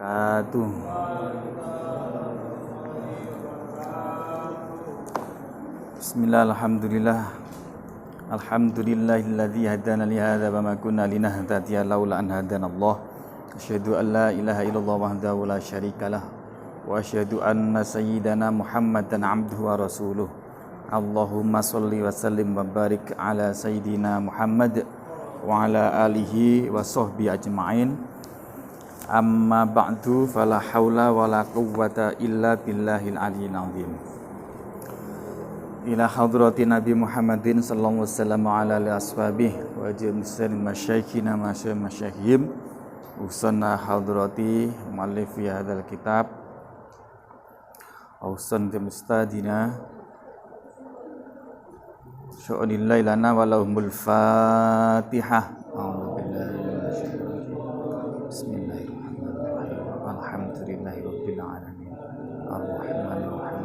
wabarakatuh. Bismillah, alhamdulillah. Alhamdulillahilladzi hadana li hadza wa ma kunna linahtadiya laula an hadanallah. Asyhadu an la ilaha illallah wahdahu la syarikalah wa asyhadu anna sayyidana Muhammadan abduhu wa rasuluh. Allahumma shalli wa sallim wa barik ala sayyidina Muhammad wa ala alihi wa sahbihi ajma'in. Amma ba'du, fala haula wala quwwata illa billahil aliyyil azim. Ila hadrati Nabi Muhammadin sallallahu alaihi wasallam ala alihi ashabihi wa jami'il masyayikhina masyayikhim usanna hadrati muallif fi hadzal kitab ausan mustadina syu'unillahi lana wa lahumul fatihah. Bismillahirrahmanirrahim. Alhamdulillahi rabbil alamin. Arrahmanir rahim.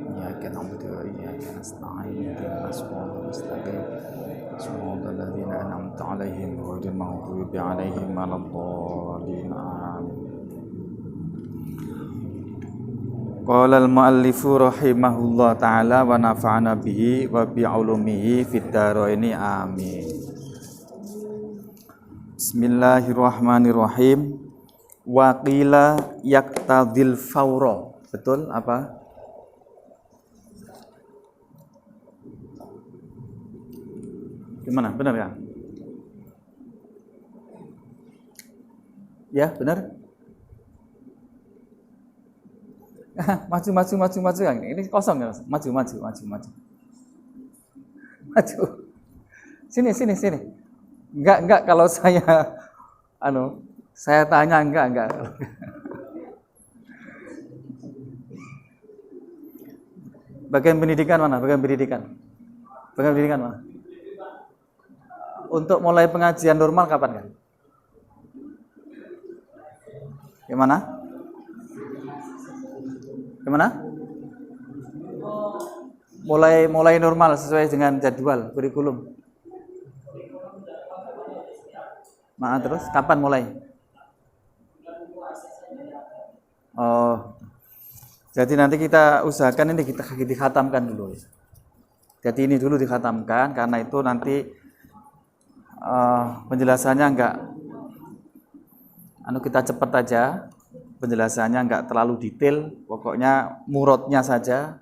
Iyyaka na'budu wa iyyaka nasta'in. Ihdinas siratal mustaqim. Shiratal ladzina an'amta 'alaihim ghairil maghdubi 'alaihim waladdallin. Amin. Qala al-muallifu rahimahullah ta'ala wa nafa'ana bihi wa bi 'ulumihi fid dharaini amin. Bismillahirrahmanirrahim. Wa qila yaqtadil fawra. Betul apa? Gimana? Benar ya? Ya, benar? Maju. Ini kosong ya? Maju. Sini. Enggak kalau saya saya tanya enggak. Bagian pendidikan mana? Untuk mulai pengajian normal kapan kan? Gimana? Mulai normal sesuai dengan jadwal kurikulum. Terus kapan mulai? Oh. Jadi nanti kita usahakan ini kita dikhatamkan dulu. Jadi ini dulu dikhatamkan karena itu nanti penjelasannya kita cepat aja. Penjelasannya enggak terlalu detail, pokoknya murodnya saja.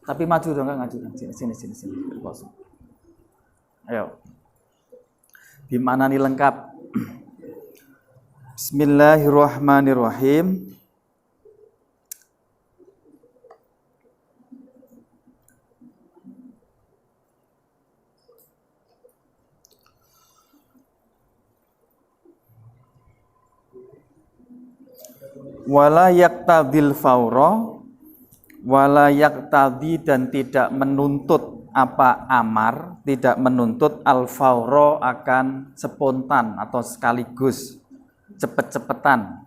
Tapi maju dong, sini. Ayo. Di mana nih lengkap? Bismillahirrahmanirrahim. Wala yaqtadil fawra, wala yaqtadi dan tidak menuntut apa amar, tidak menuntut al-fawra akan spontan atau sekaligus cepet-cepetan.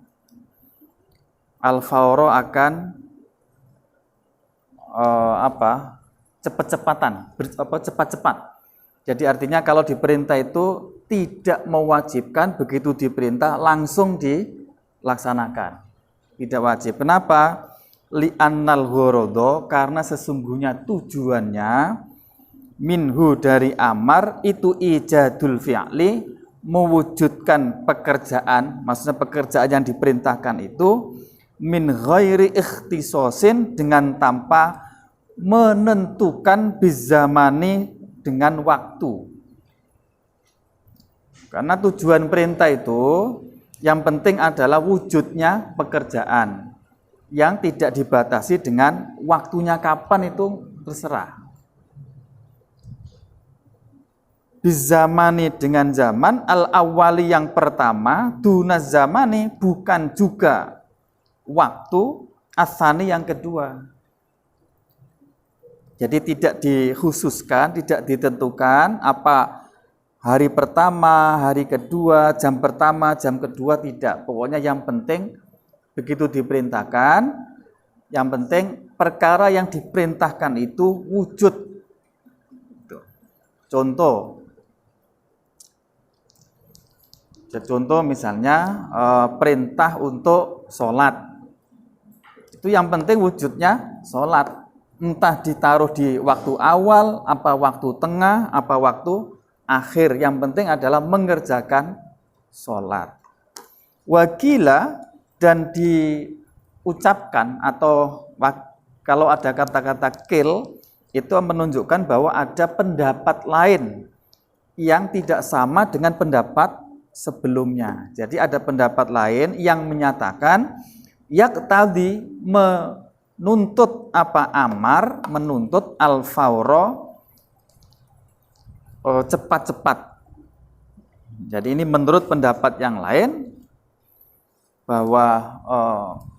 Al-fawra akan cepat-cepatan. Jadi artinya kalau diperintah itu tidak mewajibkan begitu diperintah langsung dilaksanakan. Tidak wajib. Kenapa? Li'annal ghorodo, karena sesungguhnya tujuannya minhu dari amar itu ijadul fi'li, mewujudkan pekerjaan, maksudnya pekerjaan yang diperintahkan itu min ghairi ikhtisosin, dengan tanpa menentukan bizamani, dengan waktu. Karena tujuan perintah itu yang penting adalah wujudnya pekerjaan yang tidak dibatasi dengan waktunya kapan, itu terserah. Bizamani dengan zaman, al-awwali yang pertama, dunaz zamani bukan juga waktu, asani yang kedua. Jadi tidak dikhususkan, tidak ditentukan apa hari pertama, hari kedua, jam pertama, jam kedua, tidak. Pokoknya yang penting begitu diperintahkan, yang penting perkara yang diperintahkan itu wujud. Contoh, Contoh misalnya perintah untuk sholat. Itu yang penting wujudnya sholat. Entah ditaruh di waktu awal, apa waktu tengah, apa waktu akhir. Yang penting adalah mengerjakan sholat. Wakila, dan diucapkan atau kalau ada kata-kata kil, itu menunjukkan bahwa ada pendapat lain yang tidak sama dengan pendapat sebelumnya. Jadi ada pendapat lain yang menyatakan yaqtadi, menuntut apa amar, menuntut al-fawra, cepat-cepat. Jadi ini menurut pendapat yang lain bahwa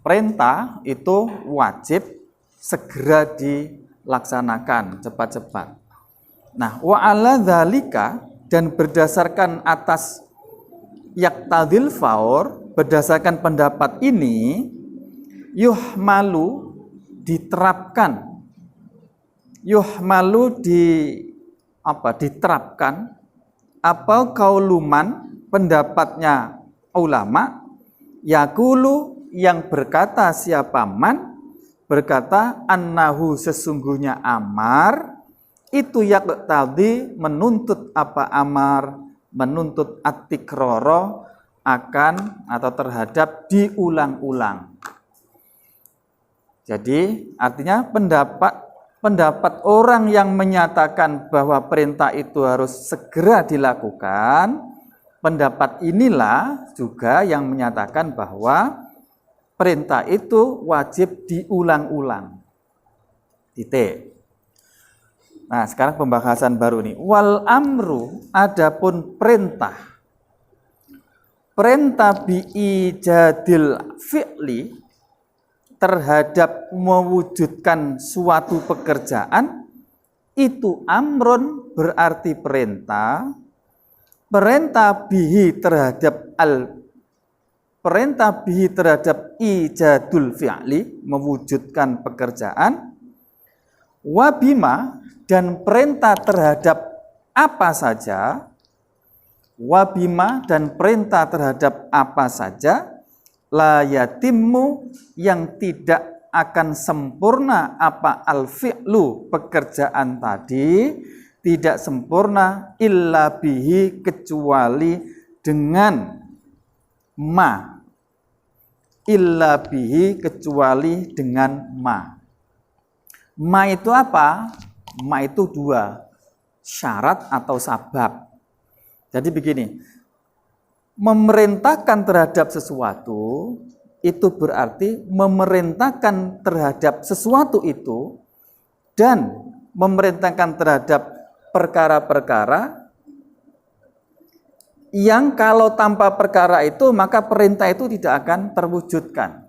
perintah itu wajib segera dilaksanakan cepat-cepat. Nah, wa ala dzalika, dan berdasarkan atas yaqtadil faur, berdasarkan pendapat ini, yuhmalu, diterapkan, yuhmalu diterapkan apa kauluman, pendapatnya ulama, yakulu, yang berkata siapa man, berkata annahu, sesungguhnya amar itu yaqtadi, menuntut apa amar, menuntut at-tikrara, akan atau terhadap diulang-ulang. Jadi artinya pendapat orang yang menyatakan bahwa perintah itu harus segera dilakukan, pendapat inilah juga yang menyatakan bahwa perintah itu wajib diulang-ulang. Titik. Nah, sekarang pembahasan baru nih. Wal amru, adapun perintah. Perintah bi'ijadil fi'li, terhadap mewujudkan suatu pekerjaan, itu amrun, berarti perintah. Perintah bihi terhadap perintah bihi terhadap ijadul fi'li, mewujudkan pekerjaan. Wabima, dan perintah terhadap apa saja, wabima, dan perintah terhadap apa saja, la yatimmu, yang tidak akan sempurna apa al-fi'lu, pekerjaan tadi tidak sempurna, illa bihi, kecuali dengan ma, illa bihi, kecuali dengan ma. Ma itu apa? Ma itu dua, syarat atau sabab. Jadi begini, memerintahkan terhadap sesuatu itu berarti memerintahkan terhadap sesuatu itu, dan memerintahkan terhadap perkara-perkara yang kalau tanpa perkara itu maka perintah itu tidak akan terwujudkan.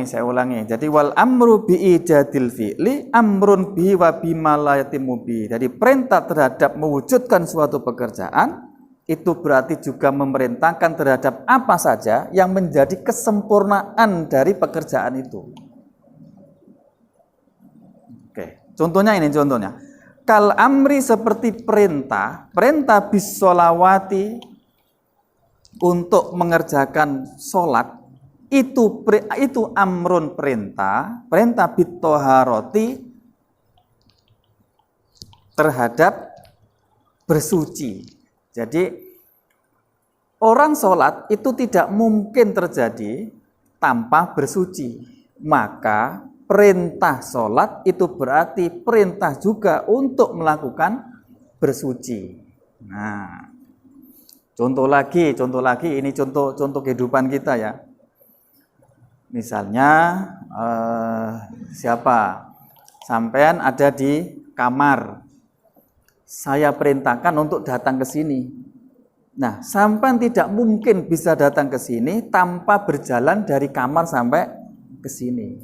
Saya ulangi. Jadi wal amru bi ijadil fi'li amrun bihi wa bima la yatimu bi. Jadi perintah terhadap mewujudkan suatu pekerjaan itu berarti juga memerintahkan terhadap apa saja yang menjadi kesempurnaan dari pekerjaan itu. Oke, contohnya ini contohnya. Kal amri, seperti perintah bis sholawati, untuk mengerjakan sholat. Itu amrun, perintah bitoharoti, terhadap bersuci. Jadi orang sholat itu tidak mungkin terjadi tanpa bersuci. Maka perintah sholat itu berarti perintah juga untuk melakukan bersuci. Nah, contoh lagi ini contoh kehidupan kita ya. Misalnya sampean ada di kamar, saya perintahkan untuk datang ke sini. Nah, sampean tidak mungkin bisa datang ke sini tanpa berjalan dari kamar sampai ke sini.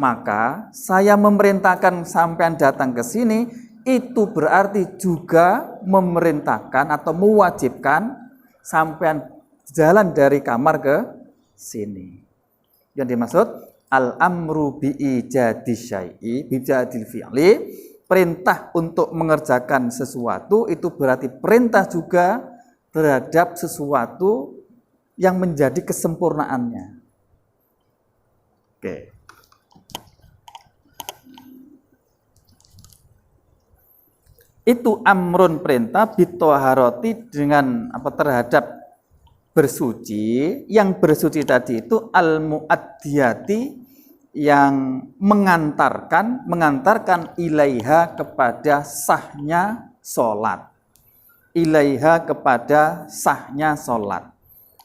Maka saya memerintahkan sampean datang ke sini, itu berarti juga memerintahkan atau mewajibkan sampean jalan dari kamar ke sini. Yang dimaksud al-amru bi ijadi syai'i, bi ijadil fi'li, perintah untuk mengerjakan sesuatu, itu berarti perintah juga terhadap sesuatu yang menjadi kesempurnaannya. Oke. Itu amrun perintah bitoharoti dengan terhadap bersuci. Yang bersuci tadi itu al-muaddiyati yang mengantarkan ilaiha kepada sahnya sholat. Ilaiha kepada sahnya sholat.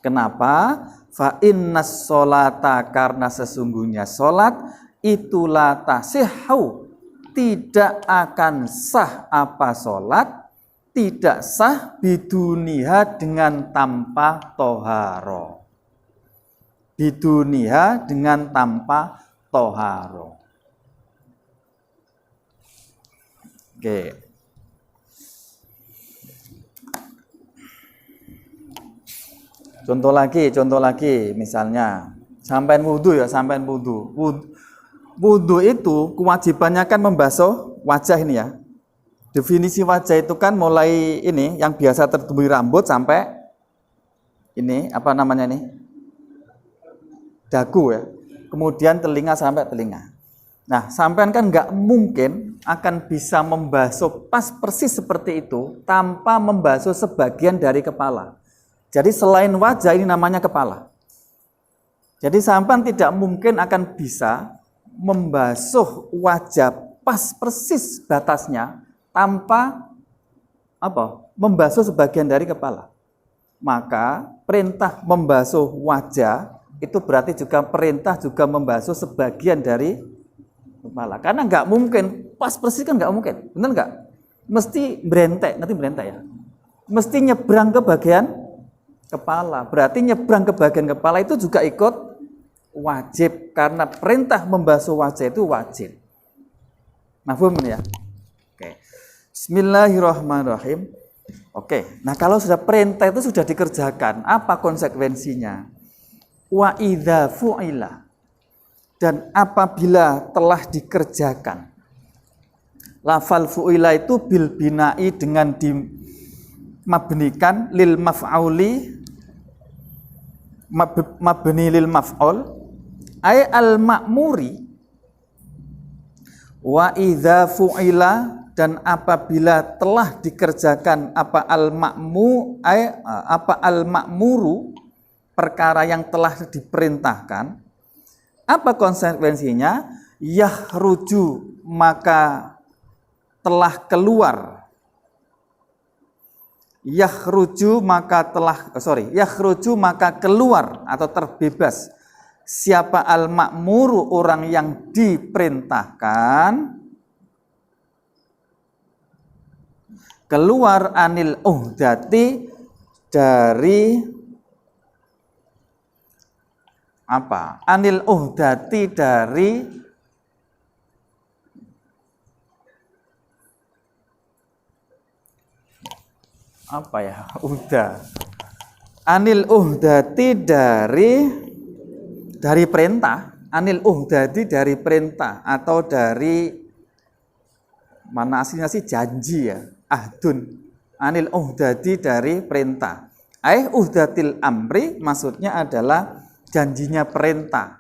Kenapa? Fa innas sholata, karena sesungguhnya sholat itu la tasihhu, tidak akan sah apa sholat, tidak sah biduniha dengan tanpa toharo. Biduniha dengan tanpa toharo. Oke. Contoh lagi, misalnya sampean wudu ya, sampean wudu. Wudu itu kewajibannya kan membasuh wajah ini ya. Definisi wajah itu kan mulai ini yang biasa tertumbuh rambut sampai ini apa namanya ini? Dagu ya. Kemudian telinga sampai telinga. Nah, sampean kan nggak mungkin akan bisa membasuh pas persis seperti itu tanpa membasuh sebagian dari kepala. Jadi selain wajah ini namanya kepala. Jadi sampean tidak mungkin akan bisa membasuh wajah pas persis batasnya tanpa membasuh sebagian dari kepala. Maka perintah membasuh wajah itu berarti juga perintah juga membasuh sebagian dari kepala. Karena nggak mungkin pas persis, kan nggak mungkin, benar nggak? Mesti berentek, nanti berentek ya. Mesti nyebrang ke bagian kepala. Berarti nyebrang ke bagian kepala itu juga ikut wajib, karena perintah membasuh wajah itu wajib. Mafhum ya? Oke. Bismillahirrahmanirrahim. Oke. Nah, kalau sudah perintah itu sudah dikerjakan, apa konsekuensinya? Wa idza fu'ila, dan apabila telah dikerjakan. Lafal fu'ila itu bil bina'i dengan dimabnikan lil maf'auli, mabni lil maf'ul, ay al ma'muri. Wa idza fu'ila, dan apabila telah dikerjakan apa al ma'muru, perkara yang telah diperintahkan, apa konsekuensinya? Yahruju, maka telah keluar. Yahruju maka keluar atau terbebas siapa al-ma'muru, orang yang diperintahkan, keluar anil uhdati, dari apa? Anil uhdati, dari apa ya? Udah. Anil uhdati, dari perintah. Anil uhdati, dari perintah, atau dari mana aslinya sih, janji ya, ahdun. Anil uhdati, dari perintah. Uhdatil amri, maksudnya adalah janjinya perintah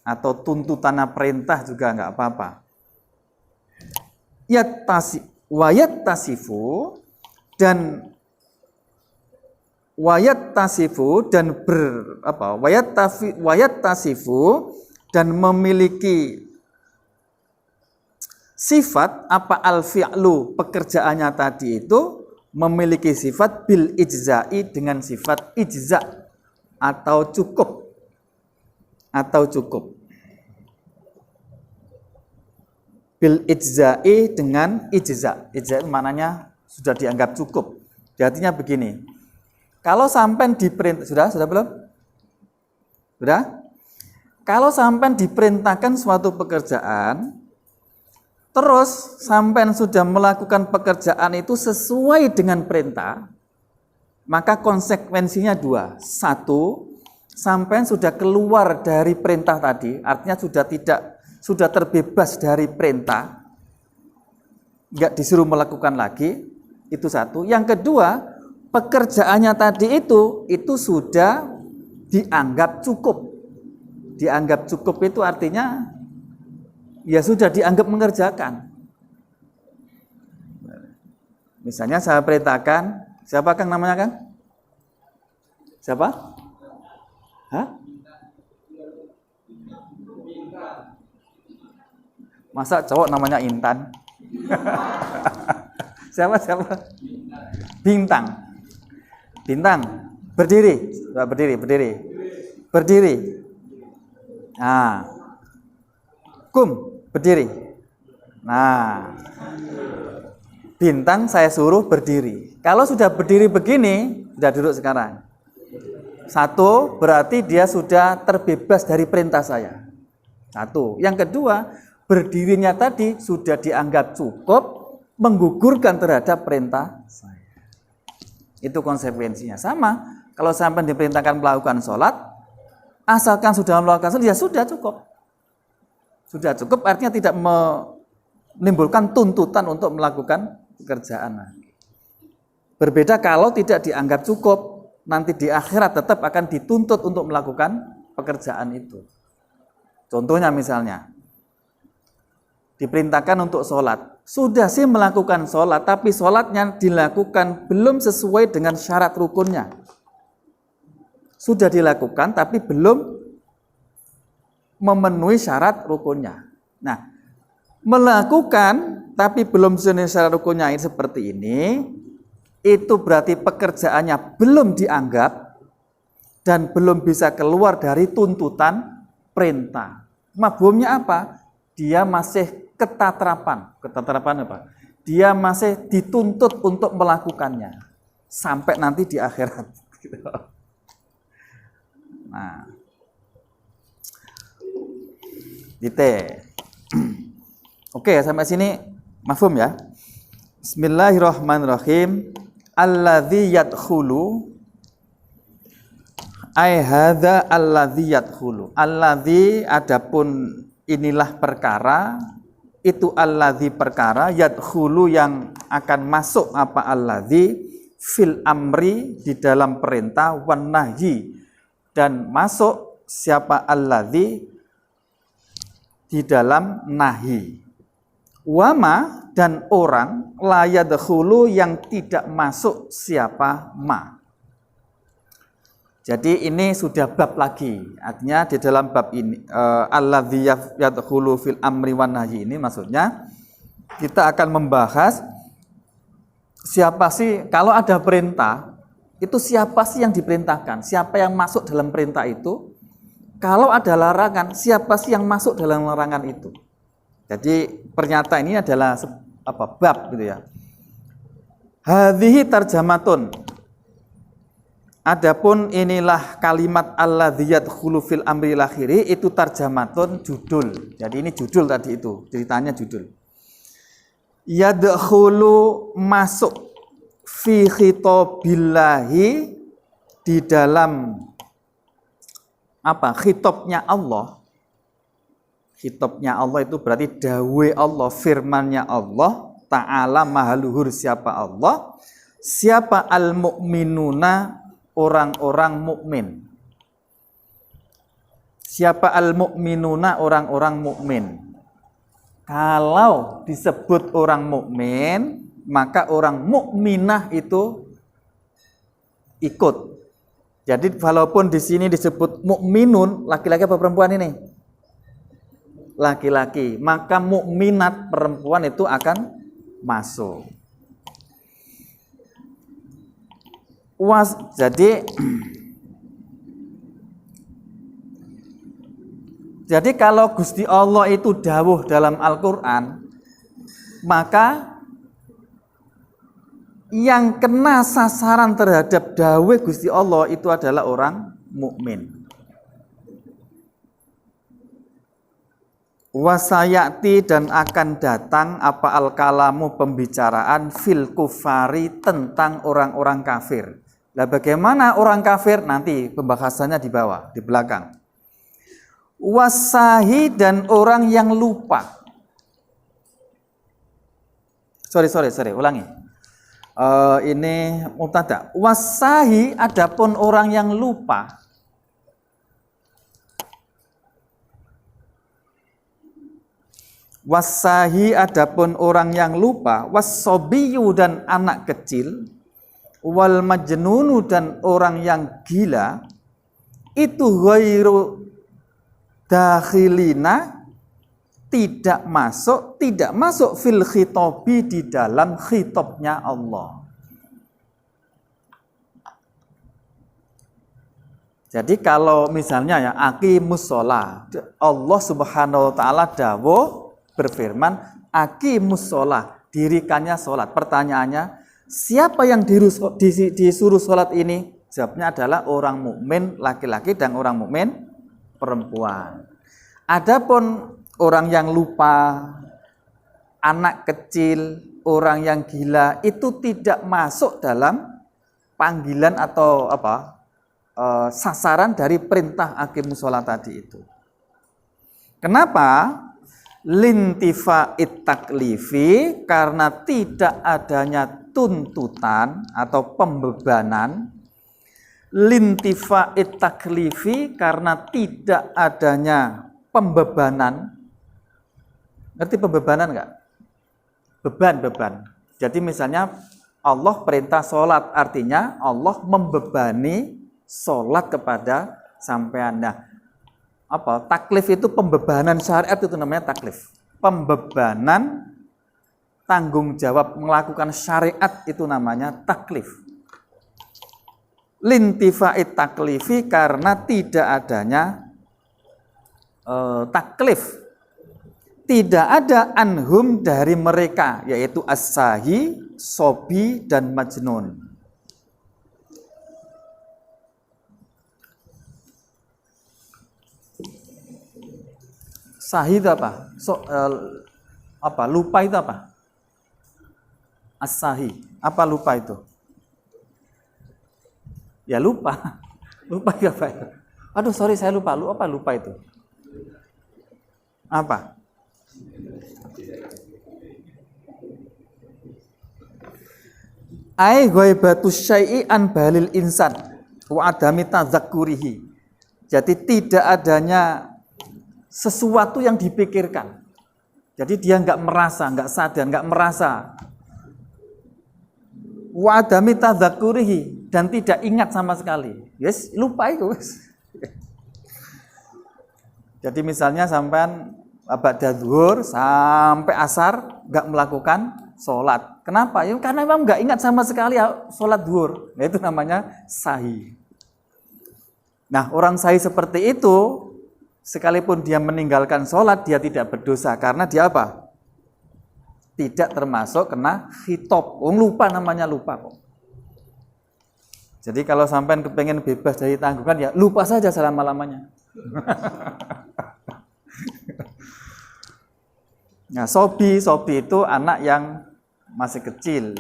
atau tuntutannya perintah juga nggak apa-apa. Dan memiliki sifat apa al-fi'lu, pekerjaannya tadi itu memiliki sifat bil ijza'i, dengan sifat ijza' atau cukup. Bil ijza'i, dengan ijza'. Ijza' maknanya sudah dianggap cukup. Artinya begini. Kalau sampai diperintah, sudah belum? Sudah? Kalau sampai diperintahkan suatu pekerjaan, terus sampai sudah melakukan pekerjaan itu sesuai dengan perintah, maka konsekuensinya dua. Satu, sampai sudah keluar dari perintah tadi, artinya sudah terbebas dari perintah. nggak disuruh melakukan lagi, itu satu. Yang kedua, pekerjaannya tadi itu sudah dianggap cukup. Dianggap cukup itu artinya ya sudah dianggap mengerjakan. Misalnya saya perintahkan, siapa Kang namanya Kang? Siapa? Hah? Masa cowok namanya Intan? Siapa? Bintang. Bintang. Berdiri. Berdiri. Nah. Kum, berdiri. Nah. Bintang saya suruh berdiri. Kalau sudah berdiri begini, sudah duduk sekarang. Satu, berarti dia sudah terbebas dari perintah saya. Satu. Yang kedua, berdirinya tadi sudah dianggap cukup menggugurkan terhadap perintah saya. Itu konsekuensinya. Sama, kalau sampai diperintahkan melakukan sholat, asalkan sudah melakukan sholat, ya sudah cukup. Sudah cukup artinya tidak menimbulkan tuntutan untuk melakukan pekerjaan. Berbeda kalau tidak dianggap cukup, nanti di akhirat tetap akan dituntut untuk melakukan pekerjaan itu. Contohnya misalnya, diperintahkan untuk sholat. Sudah sih melakukan sholat, tapi sholatnya dilakukan belum sesuai dengan syarat rukunnya. Sudah dilakukan, tapi belum memenuhi syarat rukunnya. Nah, melakukan, tapi belum sesuai syarat rukunnya ini seperti ini, itu berarti pekerjaannya belum dianggap dan belum bisa keluar dari tuntutan perintah. Mafhumnya apa? Dia masih ketatrapan. Ketatrapan apa? Dia masih dituntut untuk melakukannya sampai nanti di akhirat. Nah, dite. Oke, sampai sini mafhum ya. Bismillahirrahmanirrahim. Alladzi yadkhulu ai hadza alladzi yadkhulu. Alladzi adapun inilah perkara, itu alladzi perkara, yadkhulu yang akan masuk apa alladzi fil amri di dalam perintah, wan nahyi dan masuk siapa alladzi di dalam nahi. Wama dan orang la yadkhulu yang tidak masuk siapa ma. Jadi ini sudah bab lagi. Artinya di dalam bab ini alladzi yadkhulu fil amri wan nahyi ini maksudnya kita akan membahas siapa sih kalau ada perintah itu siapa sih yang diperintahkan? Siapa yang masuk dalam perintah itu? Kalau ada larangan, siapa sih yang masuk dalam larangan itu? Jadi pernyataan ini adalah bab gitu ya. Hadhihi tarjamatun. Adapun inilah kalimat alladzi yadkhulu fil amri akhiri itu tarjamatun judul. Jadi ini judul tadi itu, ceritanya judul. Yadkhulu masuk fi khitabillahi di dalam khitabnya Allah. Khitabnya Allah itu berarti dawai Allah, firmannya Allah Ta'ala maha luhur siapa Allah, siapa al-mu'minuna orang-orang mukmin. Siapa al-mu'minuna orang-orang mukmin. Kalau disebut orang mukmin, maka orang mukminah itu ikut. Jadi walaupun di sini disebut mukminun, laki-laki apa perempuan ini? Laki-laki, maka mukminat perempuan itu akan masuk. Jadi kalau Gusti Allah itu dawuh dalam Al-Qur'an, maka yang kena sasaran terhadap dawuh Gusti Allah itu adalah orang mukmin. Wasayati dan akan datang apa al-kalamu pembicaraan fil kufari tentang orang-orang kafir. Nah, bagaimana orang kafir nanti pembahasannya di bawah, di belakang. Wasahi dan orang yang lupa. Sorry, ulangi. Ini mubtada. Wasahi, adapun orang yang lupa. Wasahi, adapun orang yang lupa. Wassobiyu, dan anak kecil. Wal majnunu, dan orang yang gila. Itu ghairu dakhilina, tidak masuk fil khitobi, di dalam khitobnya Allah. Jadi kalau misalnya ya aqimus sholah, Allah subhanahu wa ta'ala dawuh berfirman aqimus sholah, dirikannya sholat. Pertanyaannya, siapa yang disuruh sholat ini? Jawabnya adalah orang mukmin laki-laki dan orang mukmin perempuan. Adapun orang yang lupa, anak kecil, orang yang gila, itu tidak masuk dalam panggilan atau sasaran dari perintah aqimus sholat tadi itu. Kenapa? Lintifa'it taklifi, karena tidak adanya tuntutan atau pembebanan. Lintifa'it taklifi, karena tidak adanya pembebanan. Ngerti pembebanan enggak? Beban. Jadi misalnya Allah perintah sholat, artinya Allah membebani sholat kepada sampean. Nah, taklif itu pembebanan syariat, itu namanya taklif. Pembebanan tanggung jawab melakukan syariat itu namanya taklif. Lintifa'it taklifi, karena tidak adanya taklif. Tidak ada anhum dari mereka, yaitu as-sahi, sobi, dan majnun. Sahi itu apa? Lupa itu apa? As-sahi. Apa lupa itu? Ya lupa. Lupa itu apa? Aduh, sorry, saya lupa. Apa lupa itu? Apa? Ai ghaibatus syai'i an balil insan wa adami tadzakkurihi. Jadi tidak adanya sesuatu yang dipikirkan. Jadi dia enggak merasa, enggak sadar, enggak merasa. Wa adami tadzakkurihi, dan tidak ingat sama sekali. Yes, lupa itu. Jadi misalnya sampean ba'da zuhur sampai asar enggak melakukan sholat. Kenapa? Ya, karena memang enggak ingat sama sekali ya sholat zuhur. Nah, itu namanya sahi. Nah, orang sahi seperti itu, sekalipun dia meninggalkan sholat, dia tidak berdosa. Karena dia apa? Tidak termasuk kena khitob. Lupa, namanya lupa kok. Jadi kalau sampai kepengen bebas dari tanggungan, ya lupa saja selama-lamanya. Nah, sobi itu anak yang masih kecil,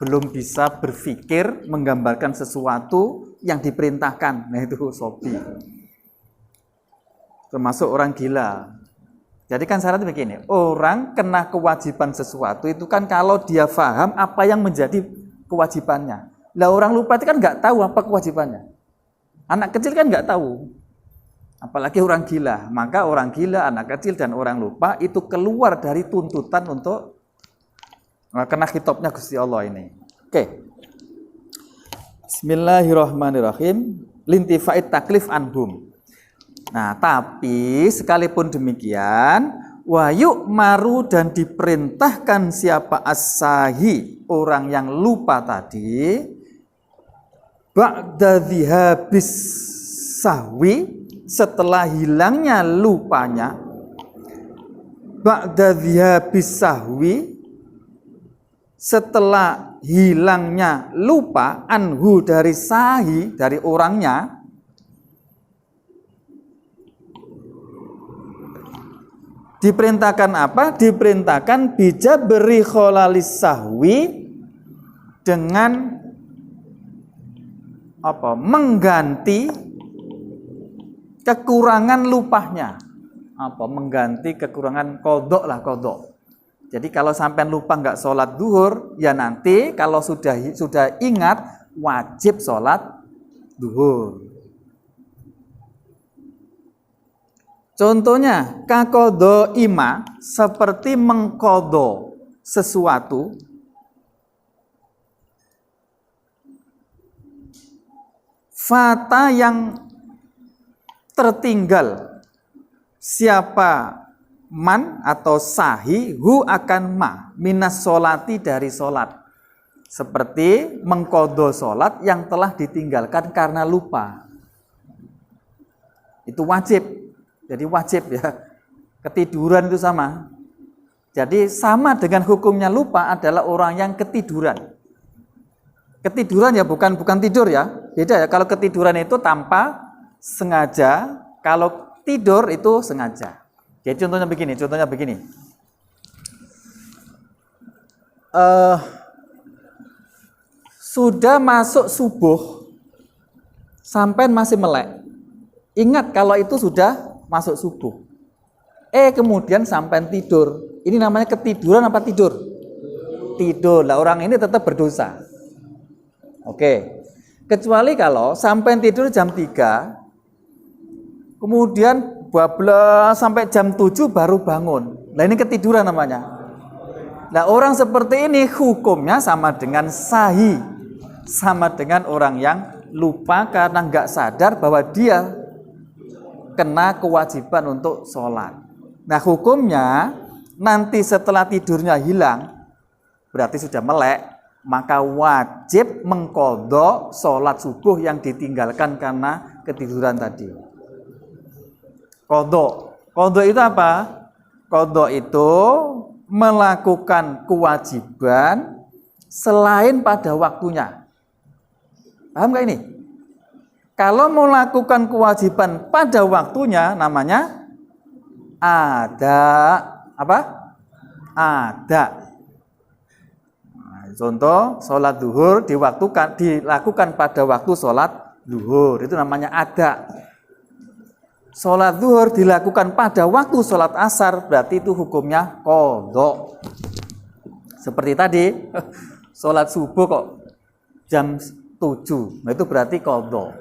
belum bisa berpikir menggambarkan sesuatu yang diperintahkan. Nah, itu sobi. Termasuk orang gila. Jadi kan syaratnya begini, orang kena kewajiban sesuatu itu kan kalau dia paham apa yang menjadi kewajibannya. Lah orang lupa itu kan nggak tahu apa kewajibannya. Anak kecil kan nggak tahu. Apalagi orang gila. Maka orang gila, anak kecil, dan orang lupa itu keluar dari tuntutan untuk kena khitobnya Gusti Allah ini. Oke. Bismillahirrahmanirrahim. Lintifa'it taklif anhum. Nah, tapi sekalipun demikian, wayuk maru, dan diperintahkan siapa as-sahi, orang yang lupa tadi, ba'da dhihabis sahwi, setelah hilangnya lupanya, ba'da dhihabis sahwi, setelah hilangnya lupa, anhu dari sahi, dari orangnya, diperintahkan apa? Diperintahkan bija beri kholalis sahwi, dengan apa? Mengganti kekurangan lupanya. Apa? Mengganti kekurangan kodok lah, kodok. Jadi kalau sampean lupa nggak sholat duhur, ya nanti kalau sudah ingat wajib sholat duhur. Contohnya kakodo ima, seperti mengkodo sesuatu. Fata yang tertinggal, siapa man atau sahi hu akan ma minas solati, dari solat, seperti mengkodo solat yang telah ditinggalkan karena lupa. Itu wajib, jadi wajib ya. Ketiduran itu sama. Jadi sama dengan hukumnya lupa adalah orang yang ketiduran. Ketiduran ya bukan tidur ya, beda ya. Kalau ketiduran itu tanpa sengaja, kalau tidur itu sengaja. Jadi contohnya begini. Sudah masuk subuh, sampai masih melek. Ingat kalau itu sudah masuk subuh. Kemudian sampai tidur. Ini namanya ketiduran apa tidur? Tidur. Lah orang ini tetap berdosa. Oke. Kecuali kalau sampai tidur jam 3, kemudian bablas sampai jam 7 baru bangun. Nah ini ketiduran namanya. Nah orang seperti ini hukumnya sama dengan sahih, sama dengan orang yang lupa karena nggak sadar bahwa dia kena kewajiban untuk sholat. Nah hukumnya nanti setelah tidurnya hilang, berarti sudah melek, maka wajib mengqadha sholat subuh yang ditinggalkan karena ketiduran tadi. Qadha itu apa? Qadha itu melakukan kewajiban selain pada waktunya. Paham nggak ini? Kalau melakukan kewajiban pada waktunya namanya ada apa? Ada. Contoh, sholat duhur dilakukan pada waktu sholat duhur, itu namanya ada. Sholat duhur dilakukan pada waktu sholat asar, berarti itu hukumnya qadha. Seperti tadi, sholat subuh kok jam 7, nah itu berarti qadha.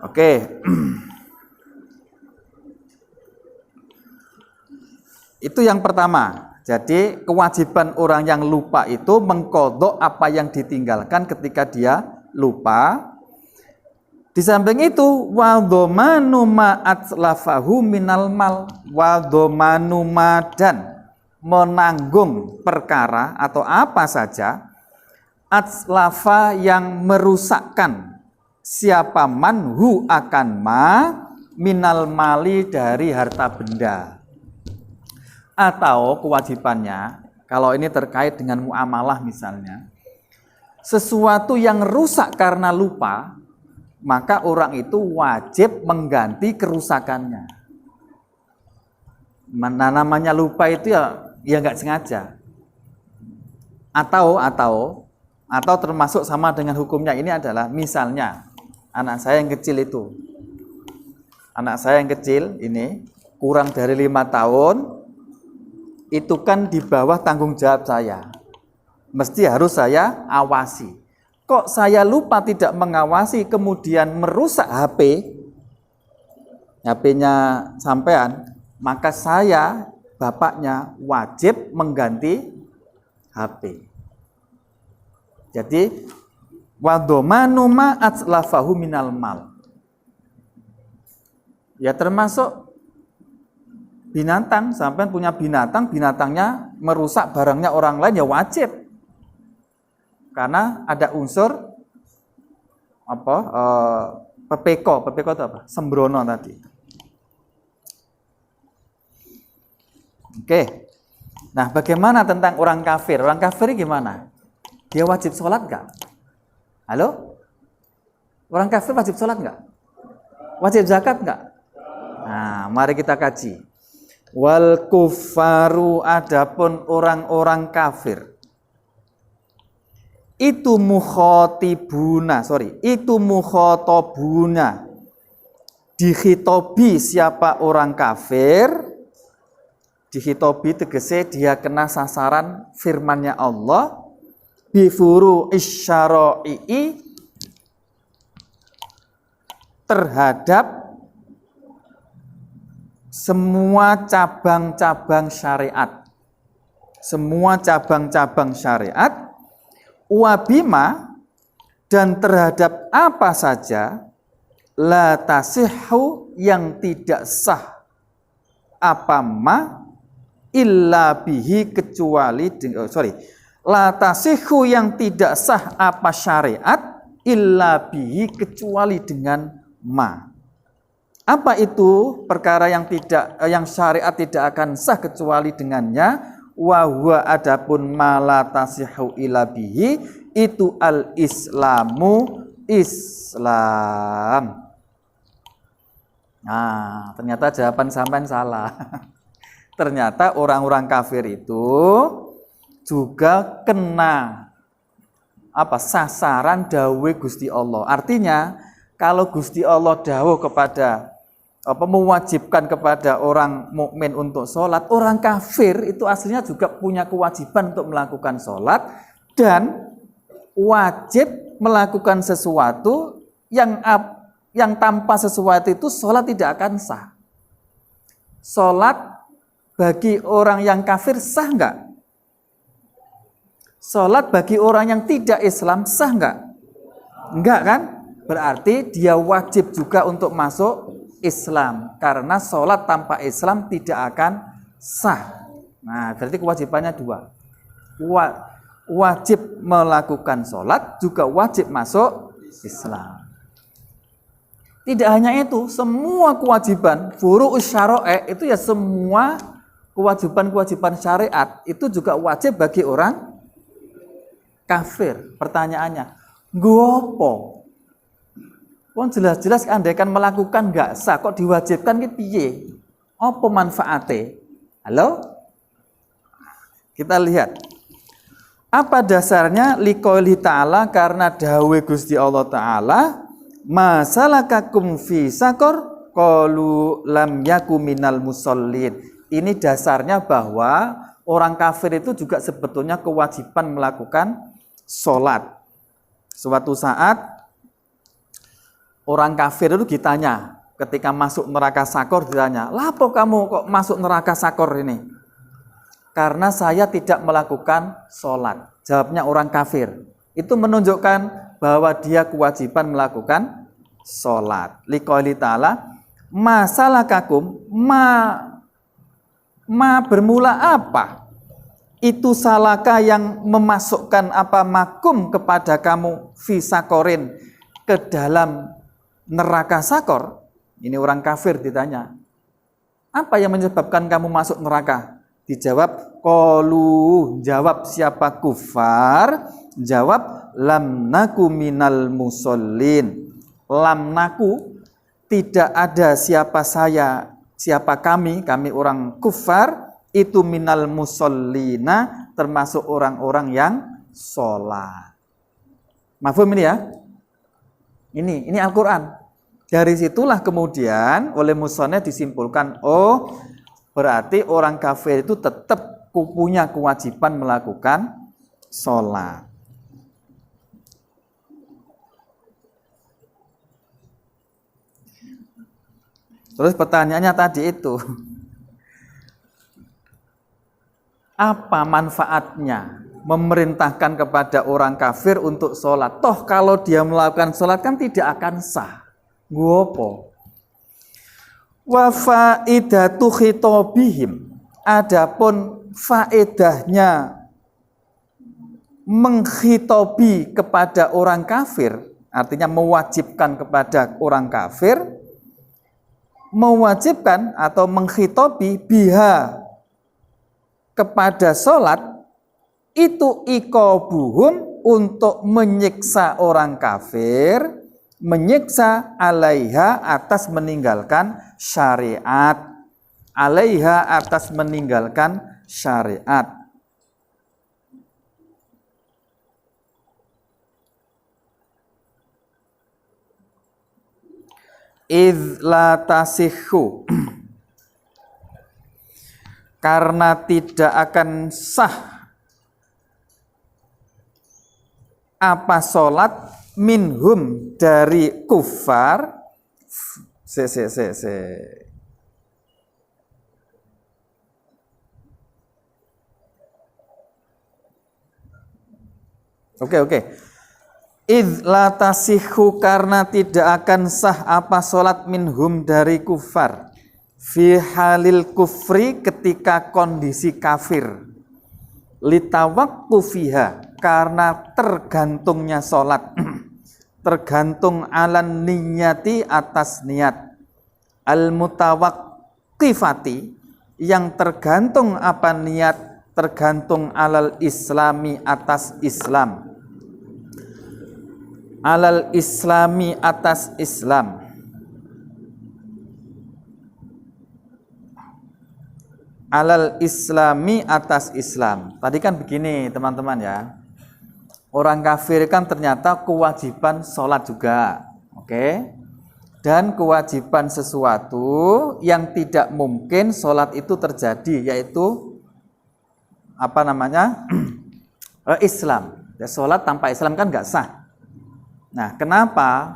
Oke. Itu yang pertama. Jadi kewajiban orang yang lupa itu mengqadha apa yang ditinggalkan ketika dia lupa. Di samping itu wa dhamanu ma atlafahu minal mal, wa dhamanu ma, dan menanggung perkara atau apa saja atlafa yang merusakkan siapa manhu akan ma minal mali, dari harta benda. Atau kewajibannya, kalau ini terkait dengan muamalah misalnya, sesuatu yang rusak karena lupa, maka orang itu wajib mengganti kerusakannya. Mana namanya lupa itu ya nggak sengaja. Atau termasuk sama dengan hukumnya ini adalah misalnya anak saya yang kecil ini kurang dari 5 tahun. Itu kan di bawah tanggung jawab saya. Mesti harus saya awasi. Kok saya lupa tidak mengawasi kemudian merusak HP-nya sampean, maka saya, bapaknya, wajib mengganti HP. Jadi wa dhamanu ma atlafahu minal mal. Ya termasuk binatang, sampai punya binatangnya merusak barangnya orang lain, ya wajib. Karena ada unsur PPK itu apa? Sembrono tadi. Oke. Nah, bagaimana tentang orang kafir? Orang kafir gimana? Dia wajib sholat nggak? Halo? Orang kafir wajib sholat nggak? Wajib zakat nggak? Nah, mari kita kaji. Wal kuffaru, adapun orang-orang kafir itu mukhatobuna, dikhitobi siapa orang kafir Dihitobi tegese dia kena sasaran firman-Nya Allah bifuru isyara'i terhadap semua cabang-cabang syariat. Semua cabang-cabang syariat wabima dan terhadap apa saja la tasihhu yang tidak sah apa ma illa bihi kecuali la tasihhu yang tidak sah apa syariat illa bihi kecuali dengan ma. Apa itu perkara yang syariat tidak akan sah kecuali dengannya? Wa huwa adapun ma la tasihhu illa bihi itu al-islamu Islam. Nah, ternyata jawaban sampean salah. Ternyata orang-orang kafir itu juga kena sasaran dawe Gusti Allah. Artinya kalau Gusti Allah dawuh kepada mewajibkan kepada orang mukmin untuk sholat, orang kafir itu aslinya juga punya kewajiban untuk melakukan sholat dan wajib melakukan sesuatu yang tanpa sesuatu itu sholat tidak akan sah. Sholat bagi orang yang kafir sah enggak? Sholat bagi orang yang tidak Islam sah enggak? Enggak kan? Berarti dia wajib juga untuk masuk Islam. Karena sholat tanpa Islam tidak akan sah. Nah, berarti kewajibannya dua. Wajib melakukan sholat, juga wajib masuk Islam. Tidak hanya itu, semua kewajiban furu'us syara'i itu ya semua kewajiban-kewajiban syariat itu juga wajib bagi orang kafir. Pertanyaannya, gopo? Wong jelas-jelas andaikan melakukan enggak sah, kok diwajibkan ki piye? Apa manfaate? Halo? Kita lihat. Apa dasarnya? Liqouli ta'ala, karena dawuh Gusti Allah Ta'ala, masalakakum fi sakor qalu lam yakum minal musallin. Ini dasarnya bahwa orang kafir itu juga sebetulnya kewajiban melakukan sholat. Suatu saat orang kafir itu ditanya, ketika masuk neraka sakor ditanya, "Lapo kamu kok masuk neraka sakor ini?" "Karena saya tidak melakukan sholat." Jawabnya orang kafir. Itu menunjukkan bahwa dia kewajiban melakukan sholat. Liqouli ta'ala, masalakakum, ma bermula apa? Itu salaka yang memasukkan apa makum kepada kamu fi sakorin ke dalam neraka sakor. Ini orang kafir ditanya, apa yang menyebabkan kamu masuk neraka? Dijawab, qalu, jawab siapa kufar? Jawab, lam naku minal musallin. Lam naku, tidak ada siapa kami orang kufar itu minal musallina, termasuk orang-orang yang sholat. Mafhum ini ya? Ini Al-Quran. Dari situlah kemudian oleh musannif disimpulkan, oh berarti orang kafir itu tetap punya kewajiban melakukan sholat. Terus pertanyaannya tadi itu, apa manfaatnya memerintahkan kepada orang kafir untuk sholat? Toh kalau dia melakukan sholat kan tidak akan sah. Gopo? Wa faidatu khitobihim. Adapun faedahnya menghitobi kepada orang kafir, artinya mewajibkan kepada orang kafir, mewajibkan atau menghitobi biha kepada sholat, itu iqabuhum untuk menyiksa orang kafir, menyiksa alaiha atas meninggalkan syariat, alaiha atas meninggalkan syariat. Idz la tasihhu, karena tidak akan sah apa sholat minhum dari kufar. Oke. Idh la tasihhu, karena tidak akan sah apa sholat minhum dari kufar. Fi halil kufri, ketika kondisi kafir. Litawakkufiha, karena tergantungnya sholat. Tergantung alan niyati, atas niat. Al mutawakkifati, yang tergantung apa niat, tergantung alal islami, atas Islam. Alal islami, atas Islam. Alal islami, atas Islam. Tadi kan begini teman-teman ya, orang kafir kan ternyata kewajiban sholat juga, oke? Dan kewajiban sesuatu yang tidak mungkin sholat itu terjadi, yaitu apa namanya? Islam. Ya, sholat tanpa Islam kan nggak sah. Nah, kenapa?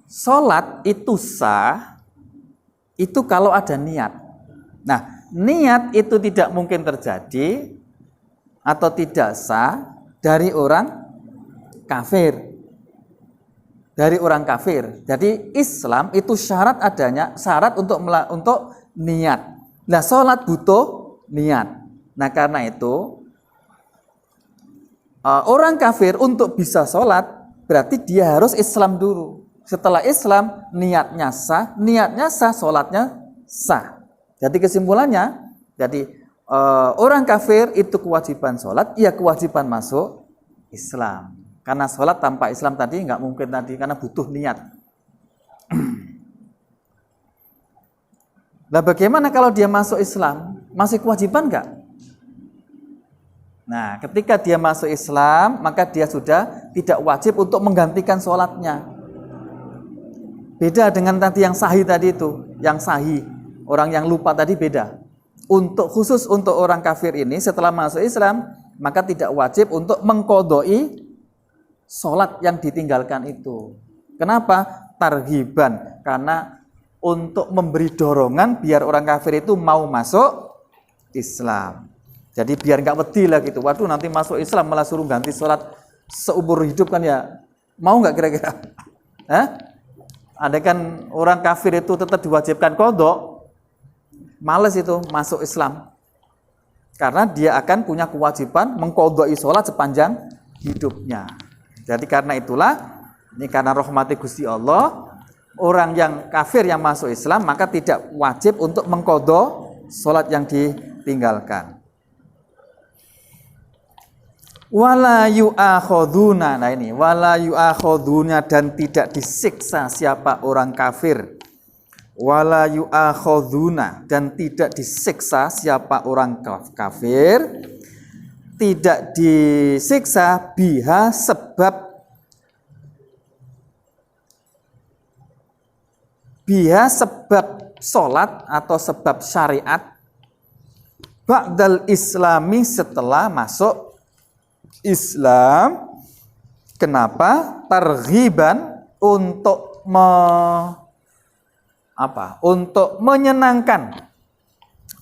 Sholat itu sah, itu kalau ada niat. Nah, niat itu tidak mungkin terjadi atau tidak sah dari orang kafir. Dari orang kafir. Jadi Islam itu syarat untuk niat. Nah, sholat butuh niat. Nah, karena itu orang kafir untuk bisa sholat berarti dia harus Islam dulu. Setelah Islam, niatnya sah, sholatnya sah. Jadi kesimpulannya, orang kafir itu kewajiban sholat, ya kewajiban masuk Islam. Karena sholat tanpa Islam tadi nggak mungkin tadi, karena butuh niat. Nah, bagaimana kalau dia masuk Islam? Masih kewajiban nggak? Nah, ketika dia masuk Islam, maka dia sudah tidak wajib untuk menggantikan sholatnya. Beda dengan tadi yang sahih tadi itu. Yang sahih, orang yang lupa tadi beda. Khusus untuk orang kafir ini, setelah masuk Islam, maka tidak wajib untuk mengqodoi sholat yang ditinggalkan itu. Kenapa? Targhiban. Karena untuk memberi dorongan biar orang kafir itu mau masuk Islam. Jadi biar nggak wedi lah gitu. Waduh, nanti masuk Islam malah suruh ganti sholat seumur hidup kan ya. Mau nggak kira-kira? Ada kan orang kafir itu tetap diwajibkan qodho, males itu masuk Islam. Karena dia akan punya kewajiban mengqodhoi sholat sepanjang hidupnya. Jadi karena itulah, ini karena rahmati Gusti Allah, orang yang kafir yang masuk Islam maka tidak wajib untuk mengqodho sholat yang ditinggalkan. Wala yu'akhaduna. Nah ini, wala yu'akhaduna, dan tidak disiksa siapa orang kafir. Wala yu'akhaduna, dan tidak disiksa siapa orang kafir. Tidak disiksa biha sebab sholat atau sebab syariat ba'dal islami, setelah masuk Islam. Kenapa? Targhiban, untuk untuk menyenangkan.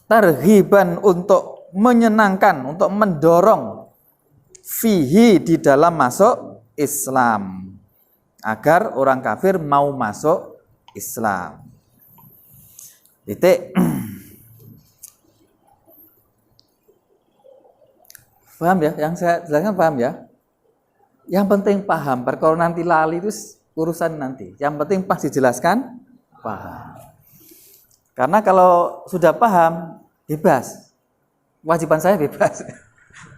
Targhiban, untuk menyenangkan, untuk mendorong fihi, di dalam masuk Islam, agar orang kafir mau masuk Islam. Titik. Paham ya? Yang saya jelaskan paham ya? Yang penting paham, perkara nanti lali itu urusan nanti. Yang penting pas dijelaskan, paham. Karena kalau sudah paham, bebas. Kewajiban saya bebas.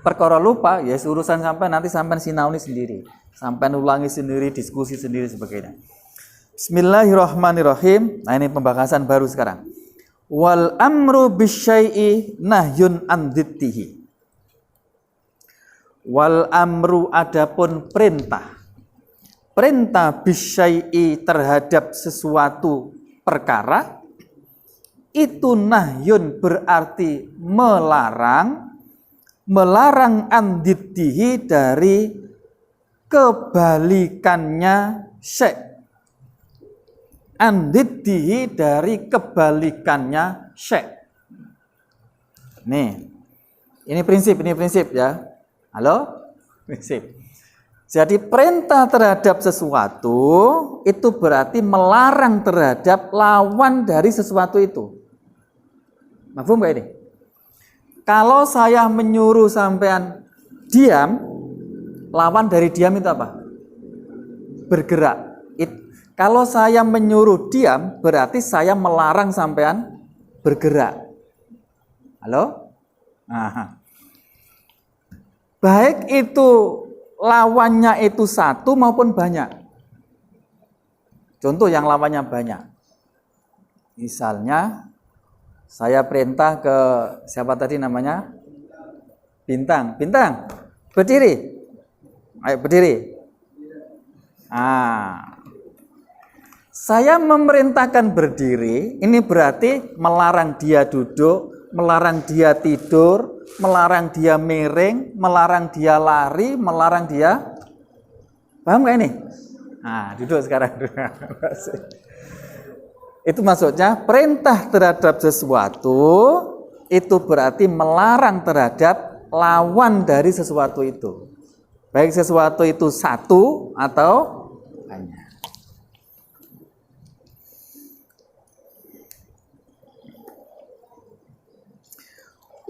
Perkara lupa, ya urusan sampai nanti sampai sinauni sendiri. Sampai ulangi sendiri, diskusi sendiri, sebagainya. Bismillahirrahmanirrahim. Nah, ini pembahasan baru sekarang. Wal amru bisyai'i nahyun an dzittihi. Wal amru, adapun perintah bisyai'i, terhadap sesuatu perkara, itu nahyun berarti melarang, melarang andiddihi dari kebalikannya syai'. Andiddihi dari kebalikannya syai'. Nih, ini prinsip ya. Halo? Prinsip. Jadi perintah terhadap sesuatu itu berarti melarang terhadap lawan dari sesuatu itu. Mafhum gak ini? Kalau saya menyuruh sampean diam, lawan dari diam itu apa? Bergerak. Kalau saya menyuruh diam, berarti saya melarang sampean bergerak. Halo? Nah. Baik itu lawannya itu satu maupun banyak. Contoh yang lawannya banyak. Misalnya saya perintah ke siapa tadi namanya? Bintang. Bintang, berdiri. Ayo berdiri. Saya memerintahkan berdiri, ini berarti melarang dia duduk, melarang dia tidur, melarang dia miring, melarang dia lari, melarang dia, paham gak ini? Duduk sekarang. Itu maksudnya perintah terhadap sesuatu itu berarti melarang terhadap lawan dari sesuatu itu. Baik sesuatu itu satu atau banyak.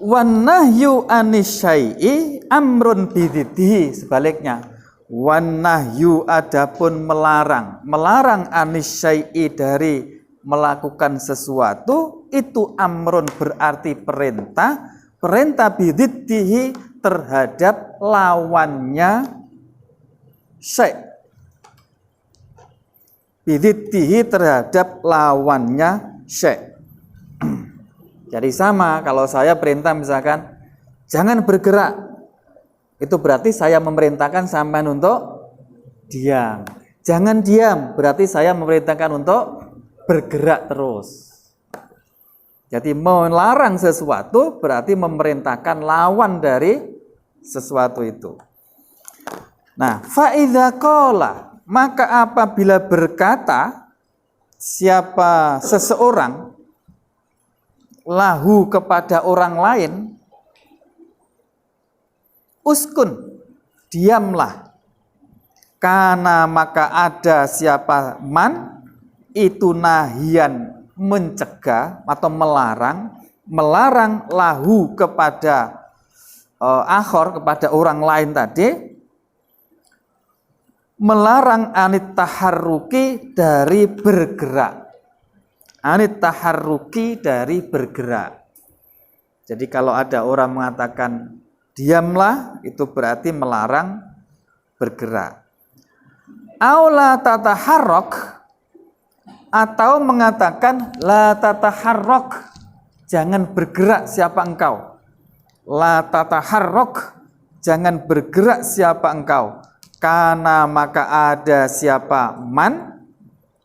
Wan nahyu anisyai'i amrun bididdihi, sebaliknya. Wan nahyu adapun melarang anisyai'i dari melakukan sesuatu itu amrun berarti perintah bididdihi terhadap lawannya syai'. Bididdihi terhadap lawannya syai'. Jadi sama, kalau saya perintah misalkan jangan bergerak, itu berarti saya memerintahkan sampean untuk diam. Jangan diam, berarti saya memerintahkan untuk bergerak terus. Jadi melarang sesuatu berarti memerintahkan lawan dari sesuatu itu. Nah, fa'idza qala, maka apabila berkata siapa seseorang lahu kepada orang lain, uskun, diamlah, karena maka ada siapa man itu nahian mencegah atau melarang lahu kepada akhor, kepada orang lain tadi, melarang anit taharruki dari bergerak. Anit taharruki dari bergerak. Jadi kalau ada orang mengatakan diamlah, itu berarti melarang bergerak. Aula tataharrak, atau mengatakan la tataharrak, jangan bergerak siapa engkau. La tataharrak, jangan bergerak siapa engkau. Karena maka ada siapa man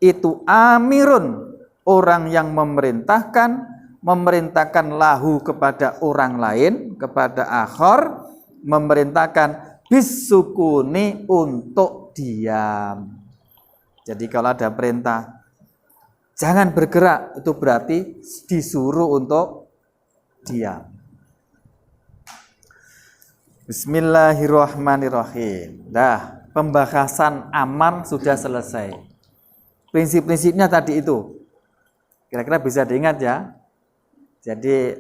itu amirun, orang yang memerintahkan lahu kepada orang lain, kepada akhor, memerintahkan bisukuni untuk diam. Jadi kalau ada perintah jangan bergerak, itu berarti disuruh untuk diam. Bismillahirrahmanirrahim. Dah, pembahasan amar sudah selesai. Prinsip-prinsipnya tadi itu. Kira-kira bisa diingat ya. Jadi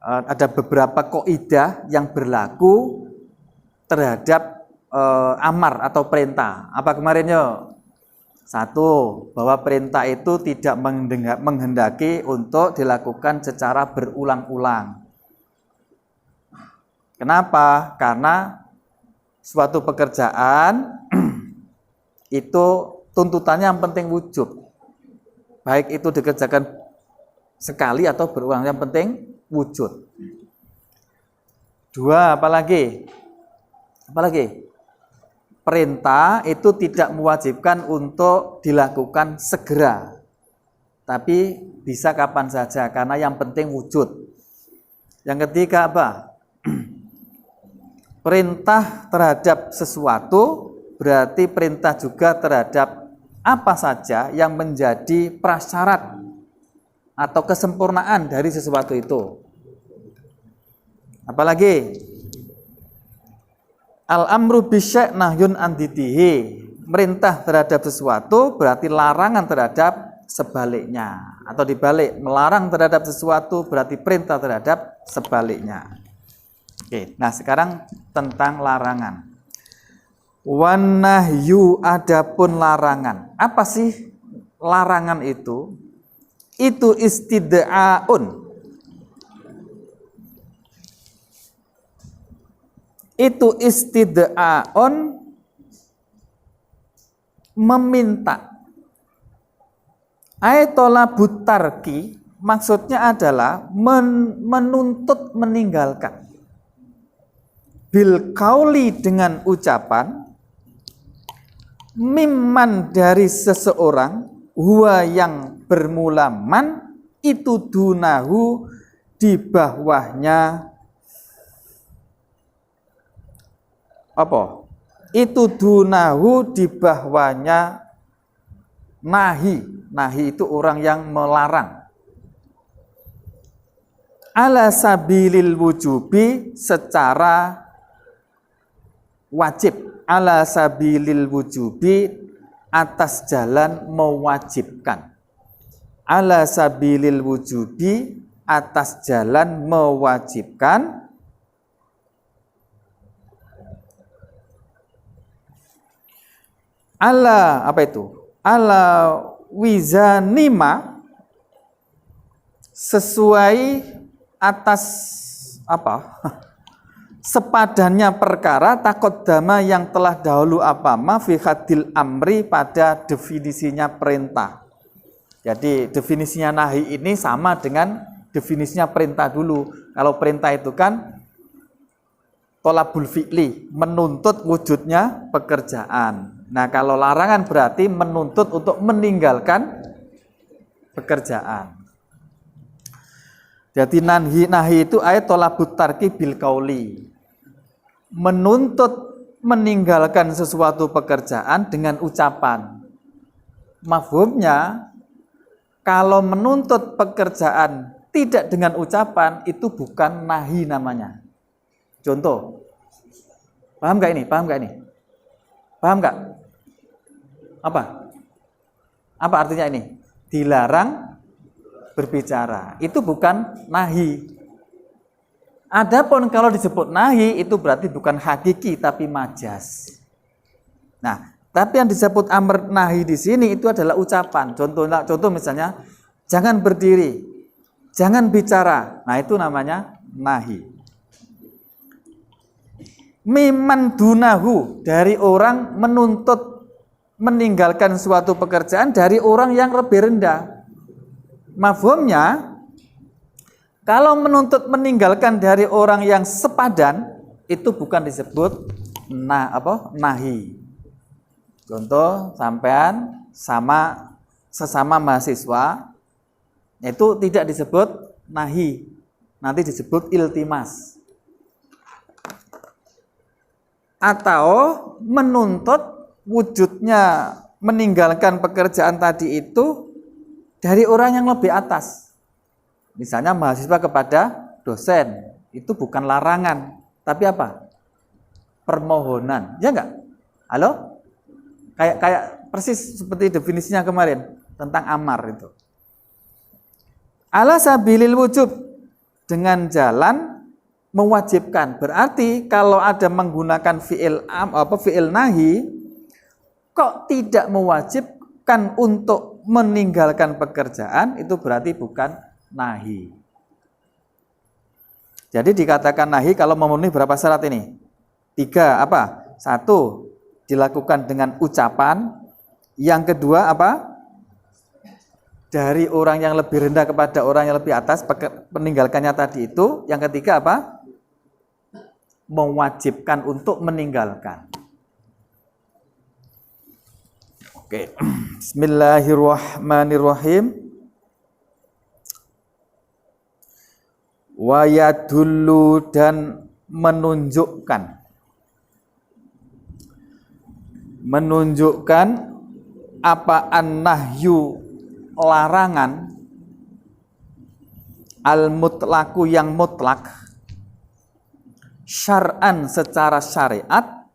ada beberapa kaidah yang berlaku terhadap amar atau perintah. Apa kemarin yo? Satu, bahwa perintah itu tidak menghendaki untuk dilakukan secara berulang-ulang. Kenapa? Karena suatu pekerjaan itu tuntutannya yang penting wujud. Baik itu dikerjakan sekali atau berulang, yang penting wujud. Dua, apalagi? Perintah itu tidak mewajibkan untuk dilakukan segera. Tapi bisa kapan saja karena yang penting wujud. Yang ketiga apa? Perintah terhadap sesuatu berarti perintah juga terhadap apa saja yang menjadi prasyarat atau kesempurnaan dari sesuatu itu. Apalagi al-amru bisyai' nahyun an diddihi. Merintah terhadap sesuatu berarti larangan terhadap sebaliknya. Atau dibalik, melarang terhadap sesuatu berarti perintah terhadap sebaliknya. Oke, nah sekarang tentang larangan. Wan nahyu, adapun larangan. Apa sih larangan itu? Itu istid'aun. Itu istid'aun, meminta. Ayatolabut tarki maksudnya adalah menuntut meninggalkan. Bil kauli dengan ucapan, mimman dari seseorang, huwa yang bermula man, itu dunahu di bawahnya apa? Itu dunahu di bawahnya nahi. Nahi itu orang yang melarang. Ala sabilil wujubi, secara wajib. Ala sabilil wujubi, atas jalan mewajibkan. Ala sabilil wujubi, atas jalan mewajibkan. Ala apa itu? Ala wizanima, sesuai atas apa? Sepadannya perkara takodama yang telah dahulu apa fi hadil amri, pada definisinya perintah. Jadi definisinya nahi ini sama dengan definisinya perintah dulu. Kalau perintah itu kan tolabul fi'li, menuntut wujudnya pekerjaan. Nah, kalau larangan berarti menuntut untuk meninggalkan pekerjaan. Jadi nahi itu ayat tolabut tarki bil kauli, menuntut meninggalkan sesuatu pekerjaan dengan ucapan. Mafhumnya, kalau menuntut pekerjaan tidak dengan ucapan, itu bukan nahi namanya. Contoh, paham gak ini? Paham gak ini? Paham gak? Apa? Apa artinya ini? Dilarang berbicara. Itu bukan nahi. Adapun kalau disebut nahi, itu berarti bukan hakiki tapi majas. Nah, tapi yang disebut amr nahi di sini itu adalah ucapan. Contoh misalnya, jangan berdiri, jangan bicara. Nah, itu namanya nahi. Miman dunahu, dari orang menuntut meninggalkan suatu pekerjaan dari orang yang lebih rendah. Mafhumnya, kalau menuntut meninggalkan dari orang yang sepadan, itu bukan disebut nahi. Contoh, sampean sesama mahasiswa, itu tidak disebut nahi, nanti disebut iltimas. Atau menuntut wujudnya meninggalkan pekerjaan tadi itu dari orang yang lebih atas. Misalnya mahasiswa kepada dosen, itu bukan larangan, tapi apa? Permohonan, ya enggak? Halo? Kayak persis seperti definisinya kemarin tentang amar itu. Ala sabilil wujub, dengan jalan mewajibkan. Berarti kalau ada menggunakan fi'il nahi, kok tidak mewajibkan untuk meninggalkan pekerjaan, itu berarti bukan nahi. Jadi dikatakan nahi kalau memenuhi berapa syarat ini? 3, apa? 1, dilakukan dengan ucapan. Yang kedua apa? Dari orang yang lebih rendah kepada orang yang lebih atas, meninggalkannya tadi itu. Yang ketiga apa? Mewajibkan untuk meninggalkan. Oke. Bismillahirrahmanirrahim. wa yadullu dan menunjukkan apa an-nahyu larangan al-mutlaku yang mutlak syar'an secara syariat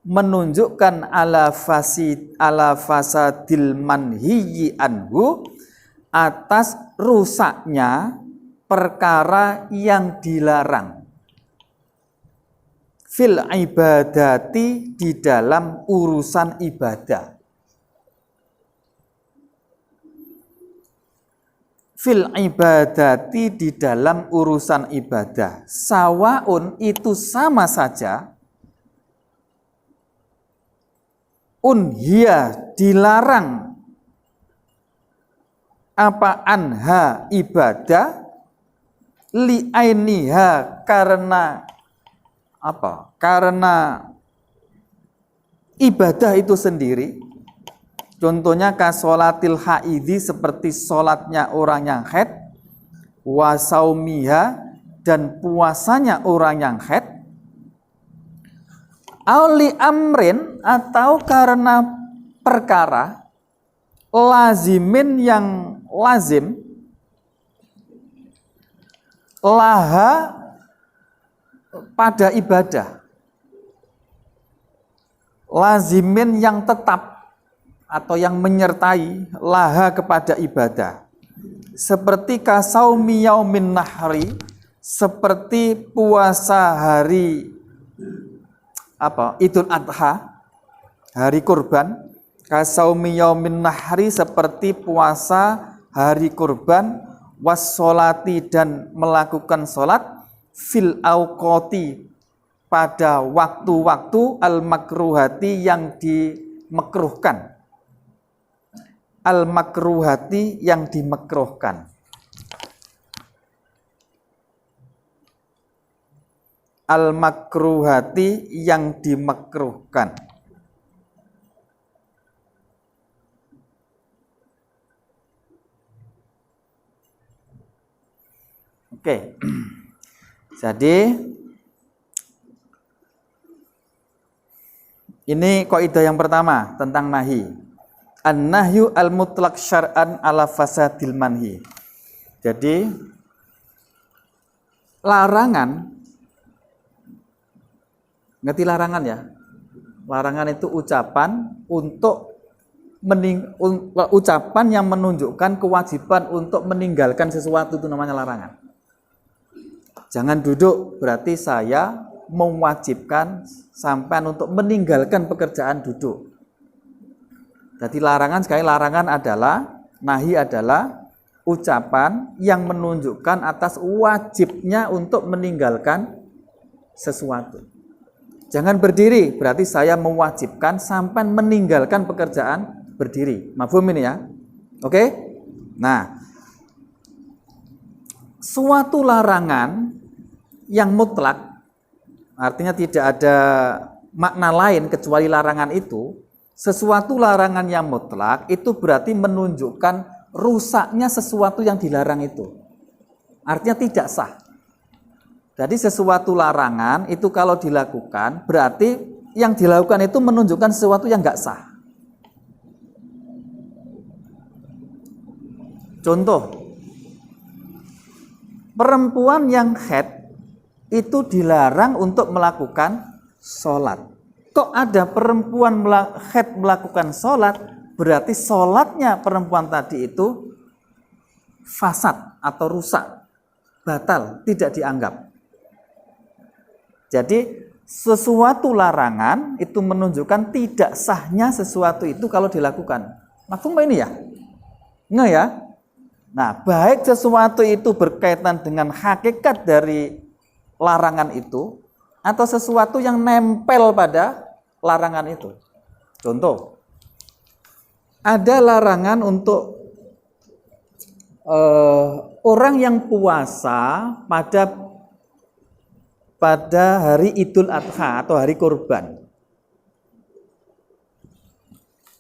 menunjukkan ala fasadil manhiyi anhu atas rusaknya perkara yang dilarang fil ibadati di dalam urusan ibadah. Fil ibadati di dalam urusan ibadah. Sawaun itu sama saja. Unhiya dilarang apa anha ibadah li'ainiha karena apa? Karena ibadah itu sendiri. Contohnya kasolatil haidhi seperti sholatnya orang yang haid, wasaumiha dan puasanya orang yang haid, auli amrin atau karena perkara lazimin yang lazim, laha pada ibadah, lazimin yang tetap atau yang menyertai laha kepada ibadah, seperti kasaumi yaumin nahri, seperti puasa hari Idul Adha, hari kurban. Kasaumi yaumin nahri seperti puasa hari kurban, wassolati dan melakukan sholat, fil auqati pada waktu-waktu al makruhati yang dimekruhkan. Al-makruhati yang dimakruhkan. Al-makruhati yang dimakruhkan. Oke. Jadi ini kaidah yang pertama tentang nahi. An-nahyu al-mutlaq syar'an ala fasadil manhi. Jadi larangan, ngerti larangan ya? Larangan itu ucapan untuk ucapan yang menunjukkan kewajiban untuk meninggalkan sesuatu, itu namanya larangan. Jangan duduk, berarti saya mewajibkan sampean untuk meninggalkan pekerjaan duduk. Jadi larangan, sekali larangan adalah, nahi adalah ucapan yang menunjukkan atas wajibnya untuk meninggalkan sesuatu. Jangan berdiri, berarti saya mewajibkan sampai meninggalkan pekerjaan berdiri. Mafhum ini ya? Oke? Nah, suatu larangan yang mutlak, artinya tidak ada makna lain kecuali larangan itu. Sesuatu larangan yang mutlak itu berarti menunjukkan rusaknya sesuatu yang dilarang itu. Artinya tidak sah. Jadi sesuatu larangan itu kalau dilakukan berarti yang dilakukan itu menunjukkan sesuatu yang enggak sah. Contoh, perempuan yang haid itu dilarang untuk melakukan sholat. Kok ada perempuan haid melakukan sholat, berarti sholatnya perempuan tadi itu fasad atau rusak, batal, tidak dianggap. Jadi sesuatu larangan itu menunjukkan tidak sahnya sesuatu itu kalau dilakukan. Mafhum ini ya? Nggak ya? Nah, baik sesuatu itu berkaitan dengan hakikat dari larangan itu, atau sesuatu yang nempel pada larangan itu. Contoh, ada larangan untuk orang yang puasa pada hari Idul Adha atau hari kurban.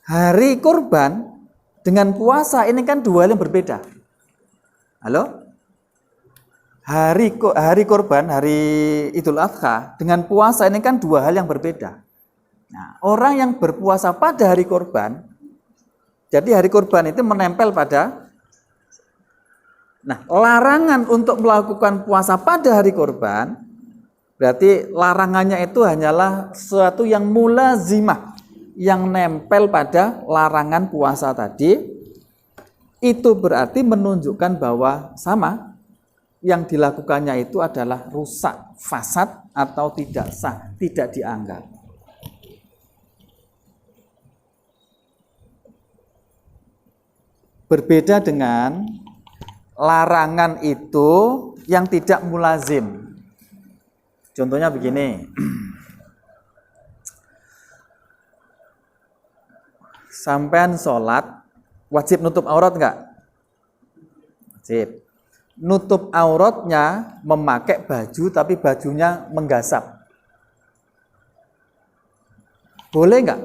Hari kurban dengan puasa ini kan dua hal yang berbeda. Halo? hari kurban, hari Idul Adha dengan puasa ini kan dua hal yang berbeda. Nah, orang yang berpuasa pada hari kurban, jadi hari kurban itu menempel pada. Nah, larangan untuk melakukan puasa pada hari kurban, berarti larangannya itu hanyalah sesuatu yang mulazimah, yang nempel pada larangan puasa tadi. Itu berarti menunjukkan bahwa sama, yang dilakukannya itu adalah rusak, fasad, atau tidak sah, tidak dianggap. Berbeda dengan larangan itu yang tidak mulazim. Contohnya begini. Sampean sholat, wajib nutup aurat enggak? Wajib. Nutup auratnya memakai baju tapi bajunya menggasap. Boleh enggak?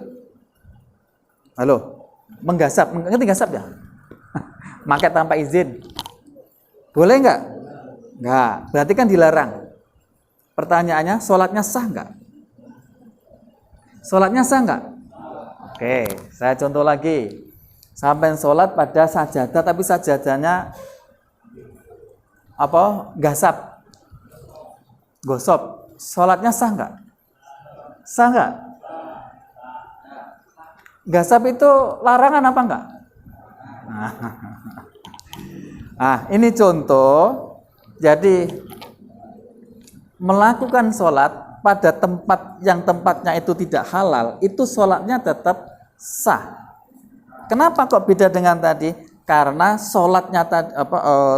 Halo? Menggasap, ngerti gasap ya? Makai tanpa izin. Boleh enggak? Enggak, berarti kan dilarang. Pertanyaannya, sholatnya sah enggak? Sholatnya sah enggak? Oke, saya contoh lagi. Sampai sholat pada sajadah, tapi sajadahnya apa? Gasap, gosop. Sholatnya sah enggak? Sah enggak? Gasap itu larangan apa enggak? Nah, ini contoh. Jadi melakukan sholat pada tempat yang tempatnya itu tidak halal, itu sholatnya tetap sah. Kenapa kok beda dengan tadi? Karena sholatnya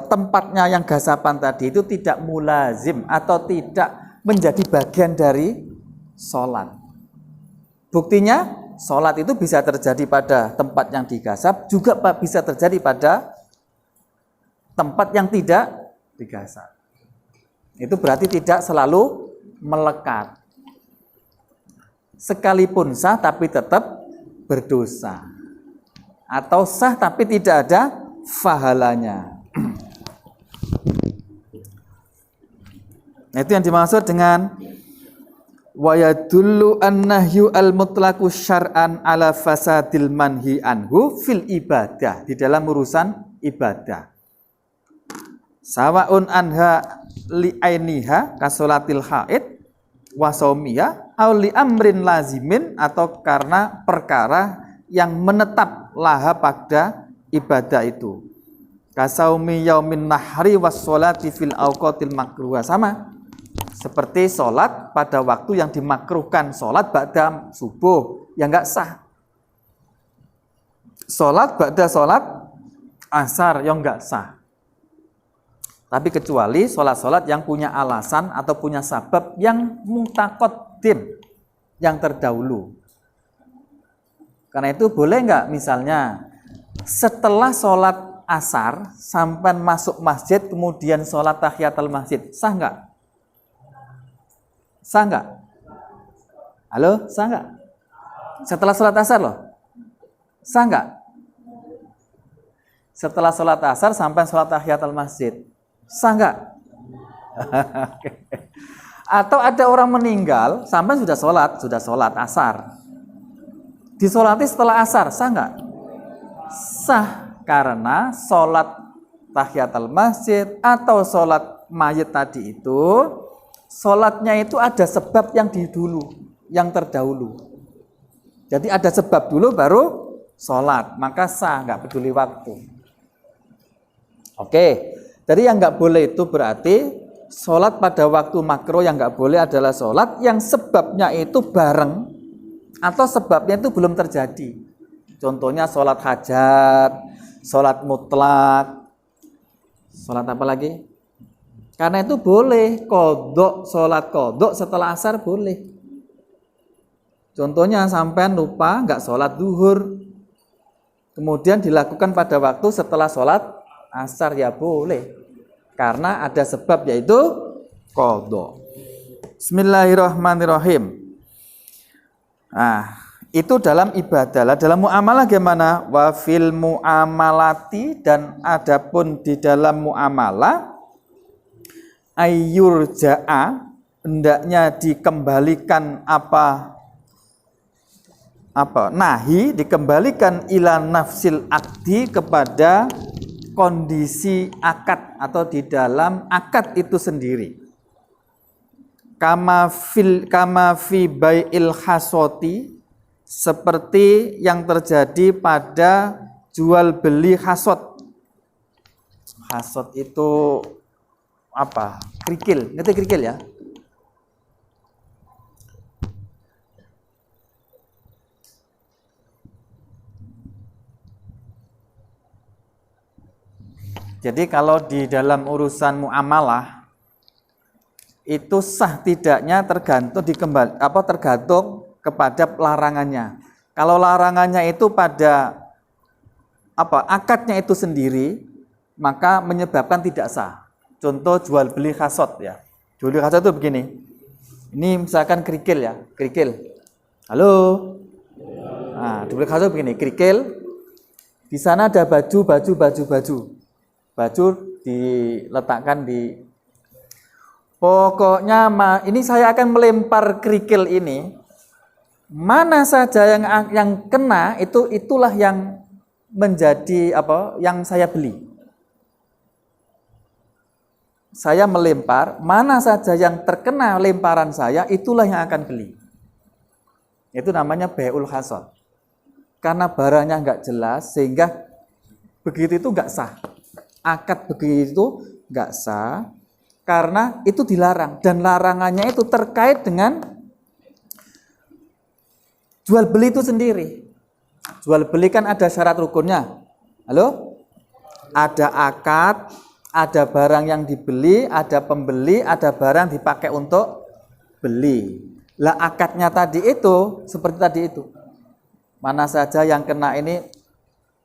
tempatnya yang gasapan tadi itu tidak mulazim atau tidak menjadi bagian dari sholat. Buktinya sholat itu bisa terjadi pada tempat yang digasap, juga bisa terjadi pada tempat yang tidak digasap. Itu berarti tidak selalu melekat. Sekalipun sah tapi tetap berdosa. Atau sah tapi tidak ada pahalanya. Nah, itu yang dimaksud dengan wa yadullu an-nahyu al-mutlaqu syar'an ala fasadil manhi anhu fil ibadah, di dalam urusan ibadah. Sawaun anha li ainiha kasolatil haid wa saumiha aw li amrin lazimin, atau karena perkara yang menetap laha pada ibadah itu. Kasaumi yaumin nahri was sholati fil awqatil makruha, sama seperti sholat pada waktu yang dimakruhkan, sholat ba'da subuh yang enggak sah. Sholat ba'da sholat asar yang enggak sah. Tapi kecuali sholat-sholat yang punya alasan atau punya sabab yang mutaqaddim, yang terdahulu. Karena itu boleh enggak misalnya setelah sholat asar sampai masuk masjid kemudian sholat tahiyatul masjid, sah enggak? Sah enggak? Halo, sah enggak? Setelah sholat asar loh, sah enggak? Setelah sholat asar sampai sholat tahiyatul masjid, sah enggak? Atau ada orang meninggal sampai sudah sholat asar, disolati setelah asar, sah enggak? Sah, karena sholat tahiyatul masjid atau sholat mayit tadi itu sholatnya itu ada sebab yang yang terdahulu. Jadi ada sebab dulu baru sholat, maka sah, enggak peduli waktu. Oke. Jadi yang nggak boleh itu berarti sholat pada waktu makruh, yang nggak boleh adalah sholat yang sebabnya itu bareng atau sebabnya itu belum terjadi. Contohnya sholat hajat, sholat mutlak, sholat apa lagi? Karena itu boleh qodok, sholat qodok setelah asar boleh. Contohnya sampean lupa nggak sholat duhur, kemudian dilakukan pada waktu setelah sholat asar, ya boleh, karena ada sebab yaitu qadha. Bismillahirrahmanirrahim. Nah, itu dalam ibadah. Lah dalam muamalah gimana? Wa fil muamalati, dan adapun di dalam muamalah ayyurja'a, hendaknya dikembalikan nahi, dikembalikan ila nafsil akdi, kepada kondisi akad atau di dalam akad itu sendiri. Kama fi bai'il hasoti, seperti yang terjadi pada jual beli hasot. Hasot itu apa? Kerikil, ngerti kerikil ya? Jadi kalau di dalam urusan muamalah itu sah tidaknya tergantung kepada larangannya. Kalau larangannya itu pada akadnya itu sendiri, maka menyebabkan tidak sah. Contoh jual beli hasot ya. Jual beli hasot itu begini. Ini misalkan kerikil ya, kerikil. Halo. Nah, jual beli hasot begini, kerikil. Di sana ada baju. Baju diletakkan di, pokoknya ini saya akan melempar kerikil ini. Mana saja yang kena itulah yang menjadi yang saya beli. Saya melempar, mana saja yang terkena lemparan saya itulah yang akan beli. Itu namanya bai'ul hasad. Karena barangnya enggak jelas sehingga begitu itu enggak sah. Akad begitu enggak sah karena itu dilarang, dan larangannya itu terkait dengan jual beli itu sendiri. Jual beli kan ada syarat rukunnya. Halo? Ada akad, ada barang yang dibeli, ada pembeli, ada barang dipakai untuk beli. Lah akadnya tadi itu seperti tadi itu. Mana saja yang kena ini.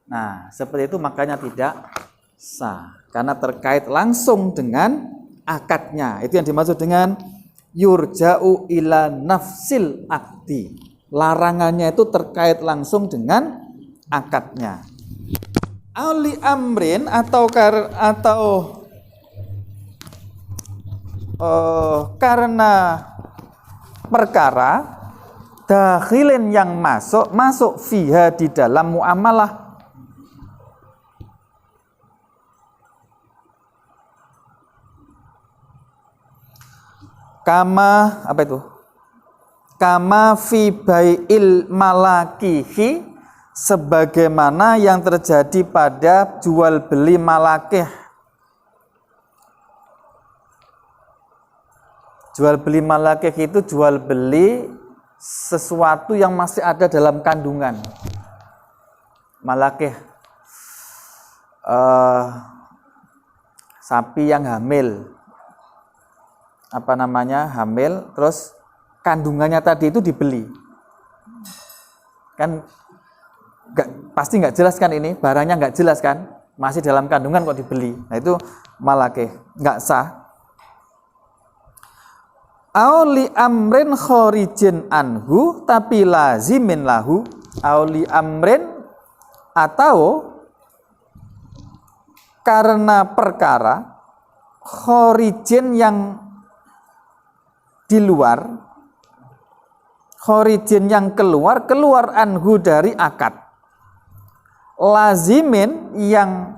Nah, seperti itu makanya tidak sah karena terkait langsung dengan akadnya. Itu yang dimaksud dengan yurja'u ila nafsil akdi. Larangannya itu terkait langsung dengan akadnya. Auli amrin karena perkara dakhilin yang masuk fiha di dalam muamalah. Kama fi bai'il malakihi, sebagaimana yang terjadi pada jual beli malakih. Jual beli malakih itu jual beli sesuatu yang masih ada dalam kandungan. Malakih sapi yang hamil. Hamil, terus kandungannya tadi itu dibeli. Kan pasti nggak jelas kan, ini barangnya nggak jelas kan, masih dalam kandungan kok dibeli. Nah itu malakih, nggak sah. Auli amrin khorijin anhu, tapi lazimin lahu. Auli amrin, atau karena perkara khorijin yang di luar, khorijin yang keluar anhu dari akad, lazimin yang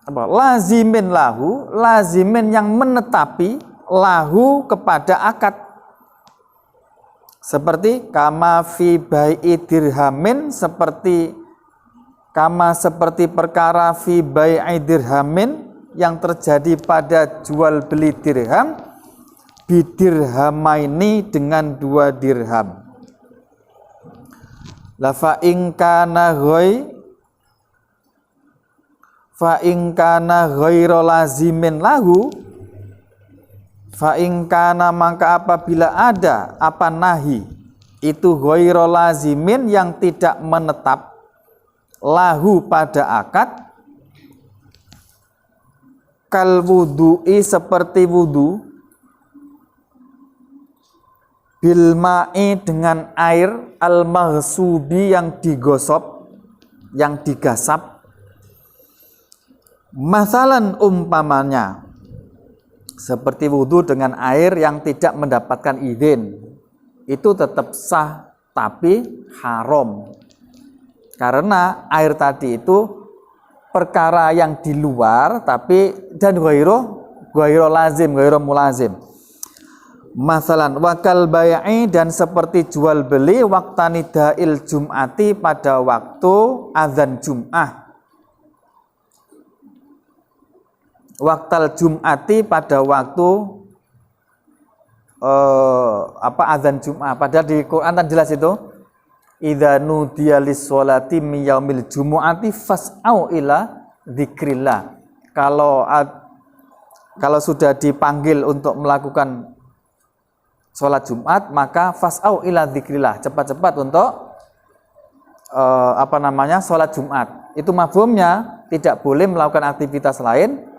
lazimin lahu, lazimin yang menetapi lahu kepada akad, seperti kama fi bai'i dirhamin, seperti perkara fi bai'i dirhamin yang terjadi pada jual beli dirham, bidirhamaini, dengan 2 dirham. La fa in kana ghairu lazimin lahu, fa in kana, maka apabila ada nahi itu ghairu lazimin yang tidak menetap, lahu pada akad, kal wudu'i, seperti wudu, bil ma'i, dengan air, al maghsubi, yang digosok, yang digasap, Masalan umpamanya seperti wudhu dengan air yang tidak mendapatkan izin, itu tetap sah tapi haram. Karena air tadi itu perkara yang di luar tapi dan ghairu lazim, ghairu mulazim. Masalan wakal bai'i, dan seperti jual beli waqtanidail jum'ati, pada waktu azan Jum'ah. Waktal Jum'ati, pada waktu azan Jum'ah. Padahal di Quran kan jelas itu. Idza nudiya lis-sholati min yaumil jumu'ati fas'au ila dzikrillah. Kalau sudah dipanggil untuk melakukan sholat Jumat, maka fas'au ila dzikrillah, cepat-cepat untuk sholat Jumat. Itu mafhumnya tidak boleh melakukan aktivitas lain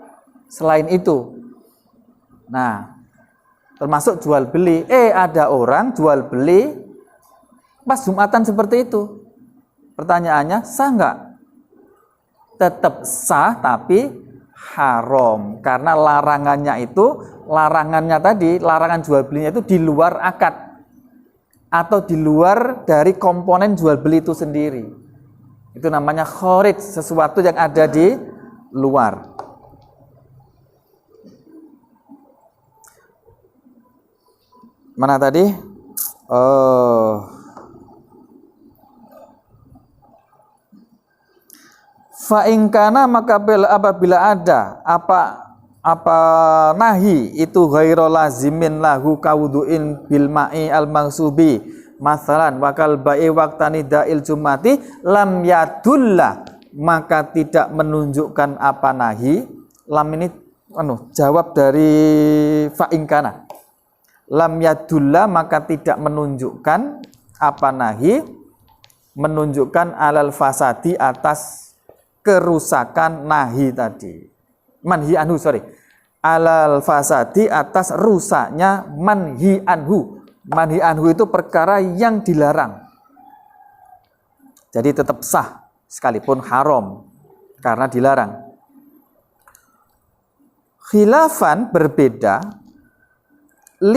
selain itu. Nah, termasuk jual beli. Ada orang jual beli pas Jumatan seperti itu. Pertanyaannya, sah enggak? Tetap sah tapi haram, karena larangannya larangan jual belinya itu di luar akad atau di luar dari komponen jual beli itu sendiri. Itu namanya kharij, sesuatu yang ada di luar. Mana tadi? Fa'ingkana, maka apabila ada apa nahi itu ghairu lazimin lahu kawudu'in bil ma'i al mangsubi masalan wakal ba'i waqtani da'il jumati lam yadulla, maka tidak menunjukkan apa nahi. Lam ini jawab dari fa'ingkana. Lam yadulla, maka tidak menunjukkan apa nahi, menunjukkan alal fasadi, atas kerusakan nahi tadi. Manhi anhu, alal fasadi, atas rusaknya manhi anhu. Manhi anhu itu perkara yang dilarang. Jadi tetap sah sekalipun haram karena dilarang. Khilafan, berbeda, 5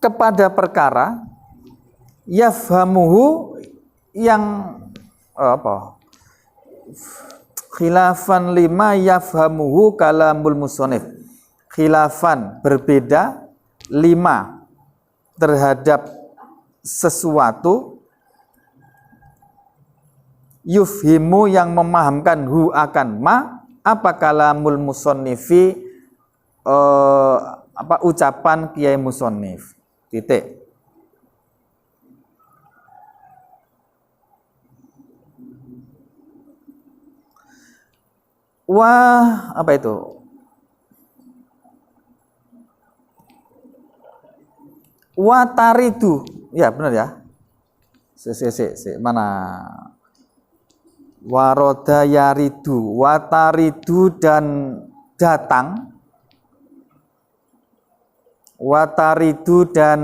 kepada perkara yafhamuhu, yang khilafan 5 yafhamuhu kalamul musonif. Khilafan, berbeda, 5 terhadap sesuatu yufhimu, yang memahamkan hu akan ma, apa kalamul musonnifi, ucapan kiai musonif. Titik. Wah, apa itu? Wataridu, ya benar ya. Mana? Waroda yaridu, wataridu, dan datang. Wataridu, dan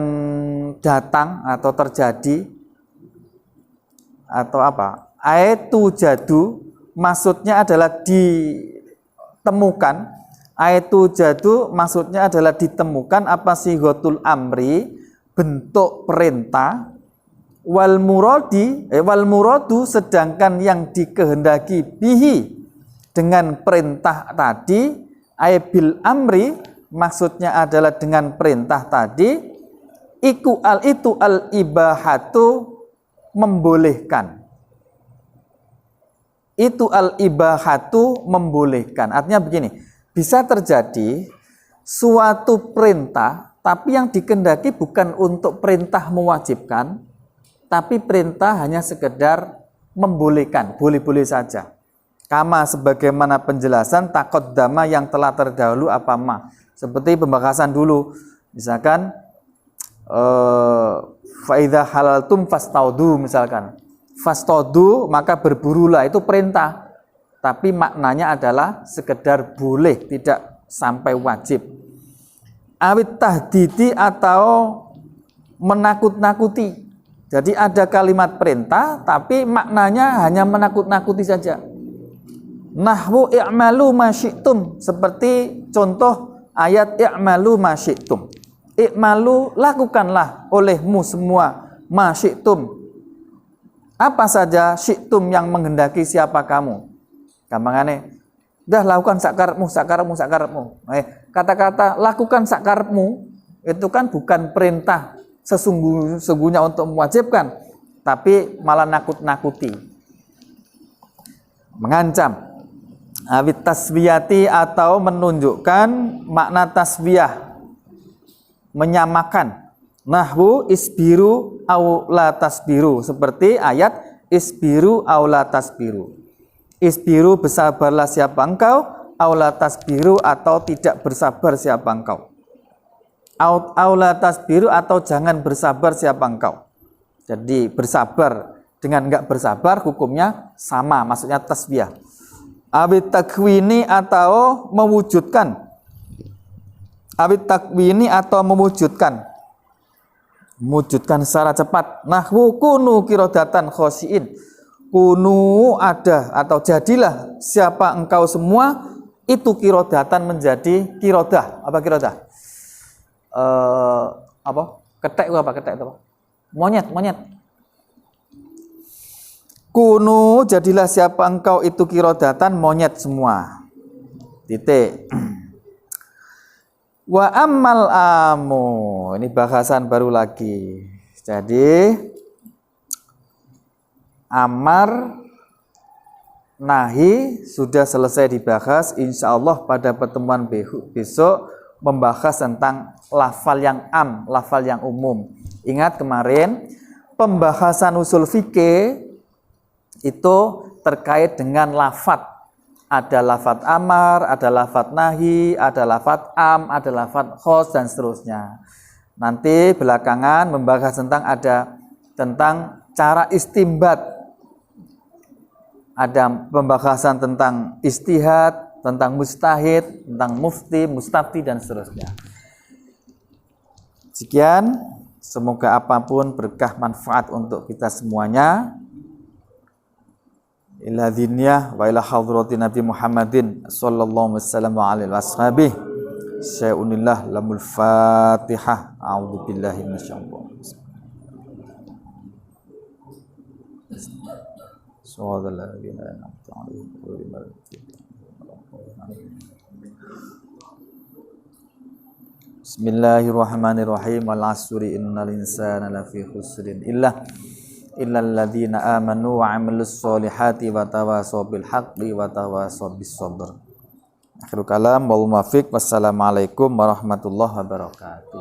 datang atau terjadi atau apa? Aitu jadu, maksudnya adalah ditemukan. Aitu jadu maksudnya adalah ditemukan apa sighatul amri, bentuk perintah. Wal muradu, sedangkan yang dikehendaki bihi, dengan perintah tadi, bil amri, maksudnya adalah dengan perintah tadi, itu al ibahatu, membolehkan. Itu al ibahatu, membolehkan. Artinya begini, bisa terjadi suatu perintah, tapi yang dikehendaki bukan untuk perintah mewajibkan, tapi perintah hanya sekedar membolehkan, boleh-boleh saja. Kama, sebagaimana penjelasan taqaddama yang telah terdahulu apa ma. Seperti pembahasan dulu, misalkan faidha halaltum fastaudu, misalkan fastaudu, maka berburulah, itu perintah, tapi maknanya adalah sekedar boleh, tidak sampai wajib. Awit tahdidi, atau menakut-nakuti. Jadi ada kalimat perintah tapi maknanya hanya menakut-nakuti saja. Nahwu i'malu ma syi'tum, seperti contoh ayat i'malu ma syi'tum. I'malu, lakukanlah olehmu semua ma syi'tum. Apa saja syi'tum yang menghendaki siapa kamu. Gampangane, dah lakukan sakarepmu. Kata-kata lakukan sakarepmu itu kan bukan perintah sesungguhnya untuk mewajibkan, tapi malah nakut-nakuti, mengancam. Awit tasbiyati, atau menunjukkan makna tasbiyah, menyamakan. Nahwu isbiru au la tasbiru, seperti ayat isbiru au la tasbiru. Isbiru, bersabarlah siapa engkau, au la tasbiru, atau tidak bersabar siapa engkau. Aula tasbiru, atau jangan bersabar siapa engkau. Jadi bersabar dengan enggak bersabar hukumnya sama, maksudnya tasbih. Awit takwini, atau mewujudkan. Awit takwini, atau mewujudkan. Mewujudkan secara cepat. Nahwu kunu kirodatan khosiin. Kunu, ada atau jadilah siapa engkau semua itu kirodatan, menjadi kirodah. Apa kirodah? Ketek itu apa? Monyet. Kunu, jadilah siapa engkau itu kirodatan, monyet semua. Titik. Wa ammal amu, ini bahasan baru lagi. Jadi amar nahi sudah selesai dibahas. Insya Allah pada pertemuan besok membahas tentang lafal yang am, lafal yang umum. Ingat kemarin pembahasan usul fikih itu terkait dengan lafat. Ada lafat amar, ada lafat nahi, ada lafat am, ada lafat khos, dan seterusnya. Nanti belakangan membahas tentang cara istimbat. Ada pembahasan tentang istihad, tentang mustahid, tentang mufti, mustafti, dan seterusnya. Sekian, semoga apapun berkah manfaat untuk kita semuanya. Ila diniyah wa ila hadrati Nabi Muhammadin sallallahu alaihi wasallam. Syai'unillah lamul Fatihah. A'udzu billahi minasyaitonir rajim. Bismillahirrahmanirrahim. Wal 'asri innal insana lafi khusrin illal ladzina amanu wa 'amilus solihati wa tawasaw bil haqqi wa tawasaw bis sabr. Akhirul kalam wal muwaffiq. Wassalamualaikum warahmatullahi wabarakatuh.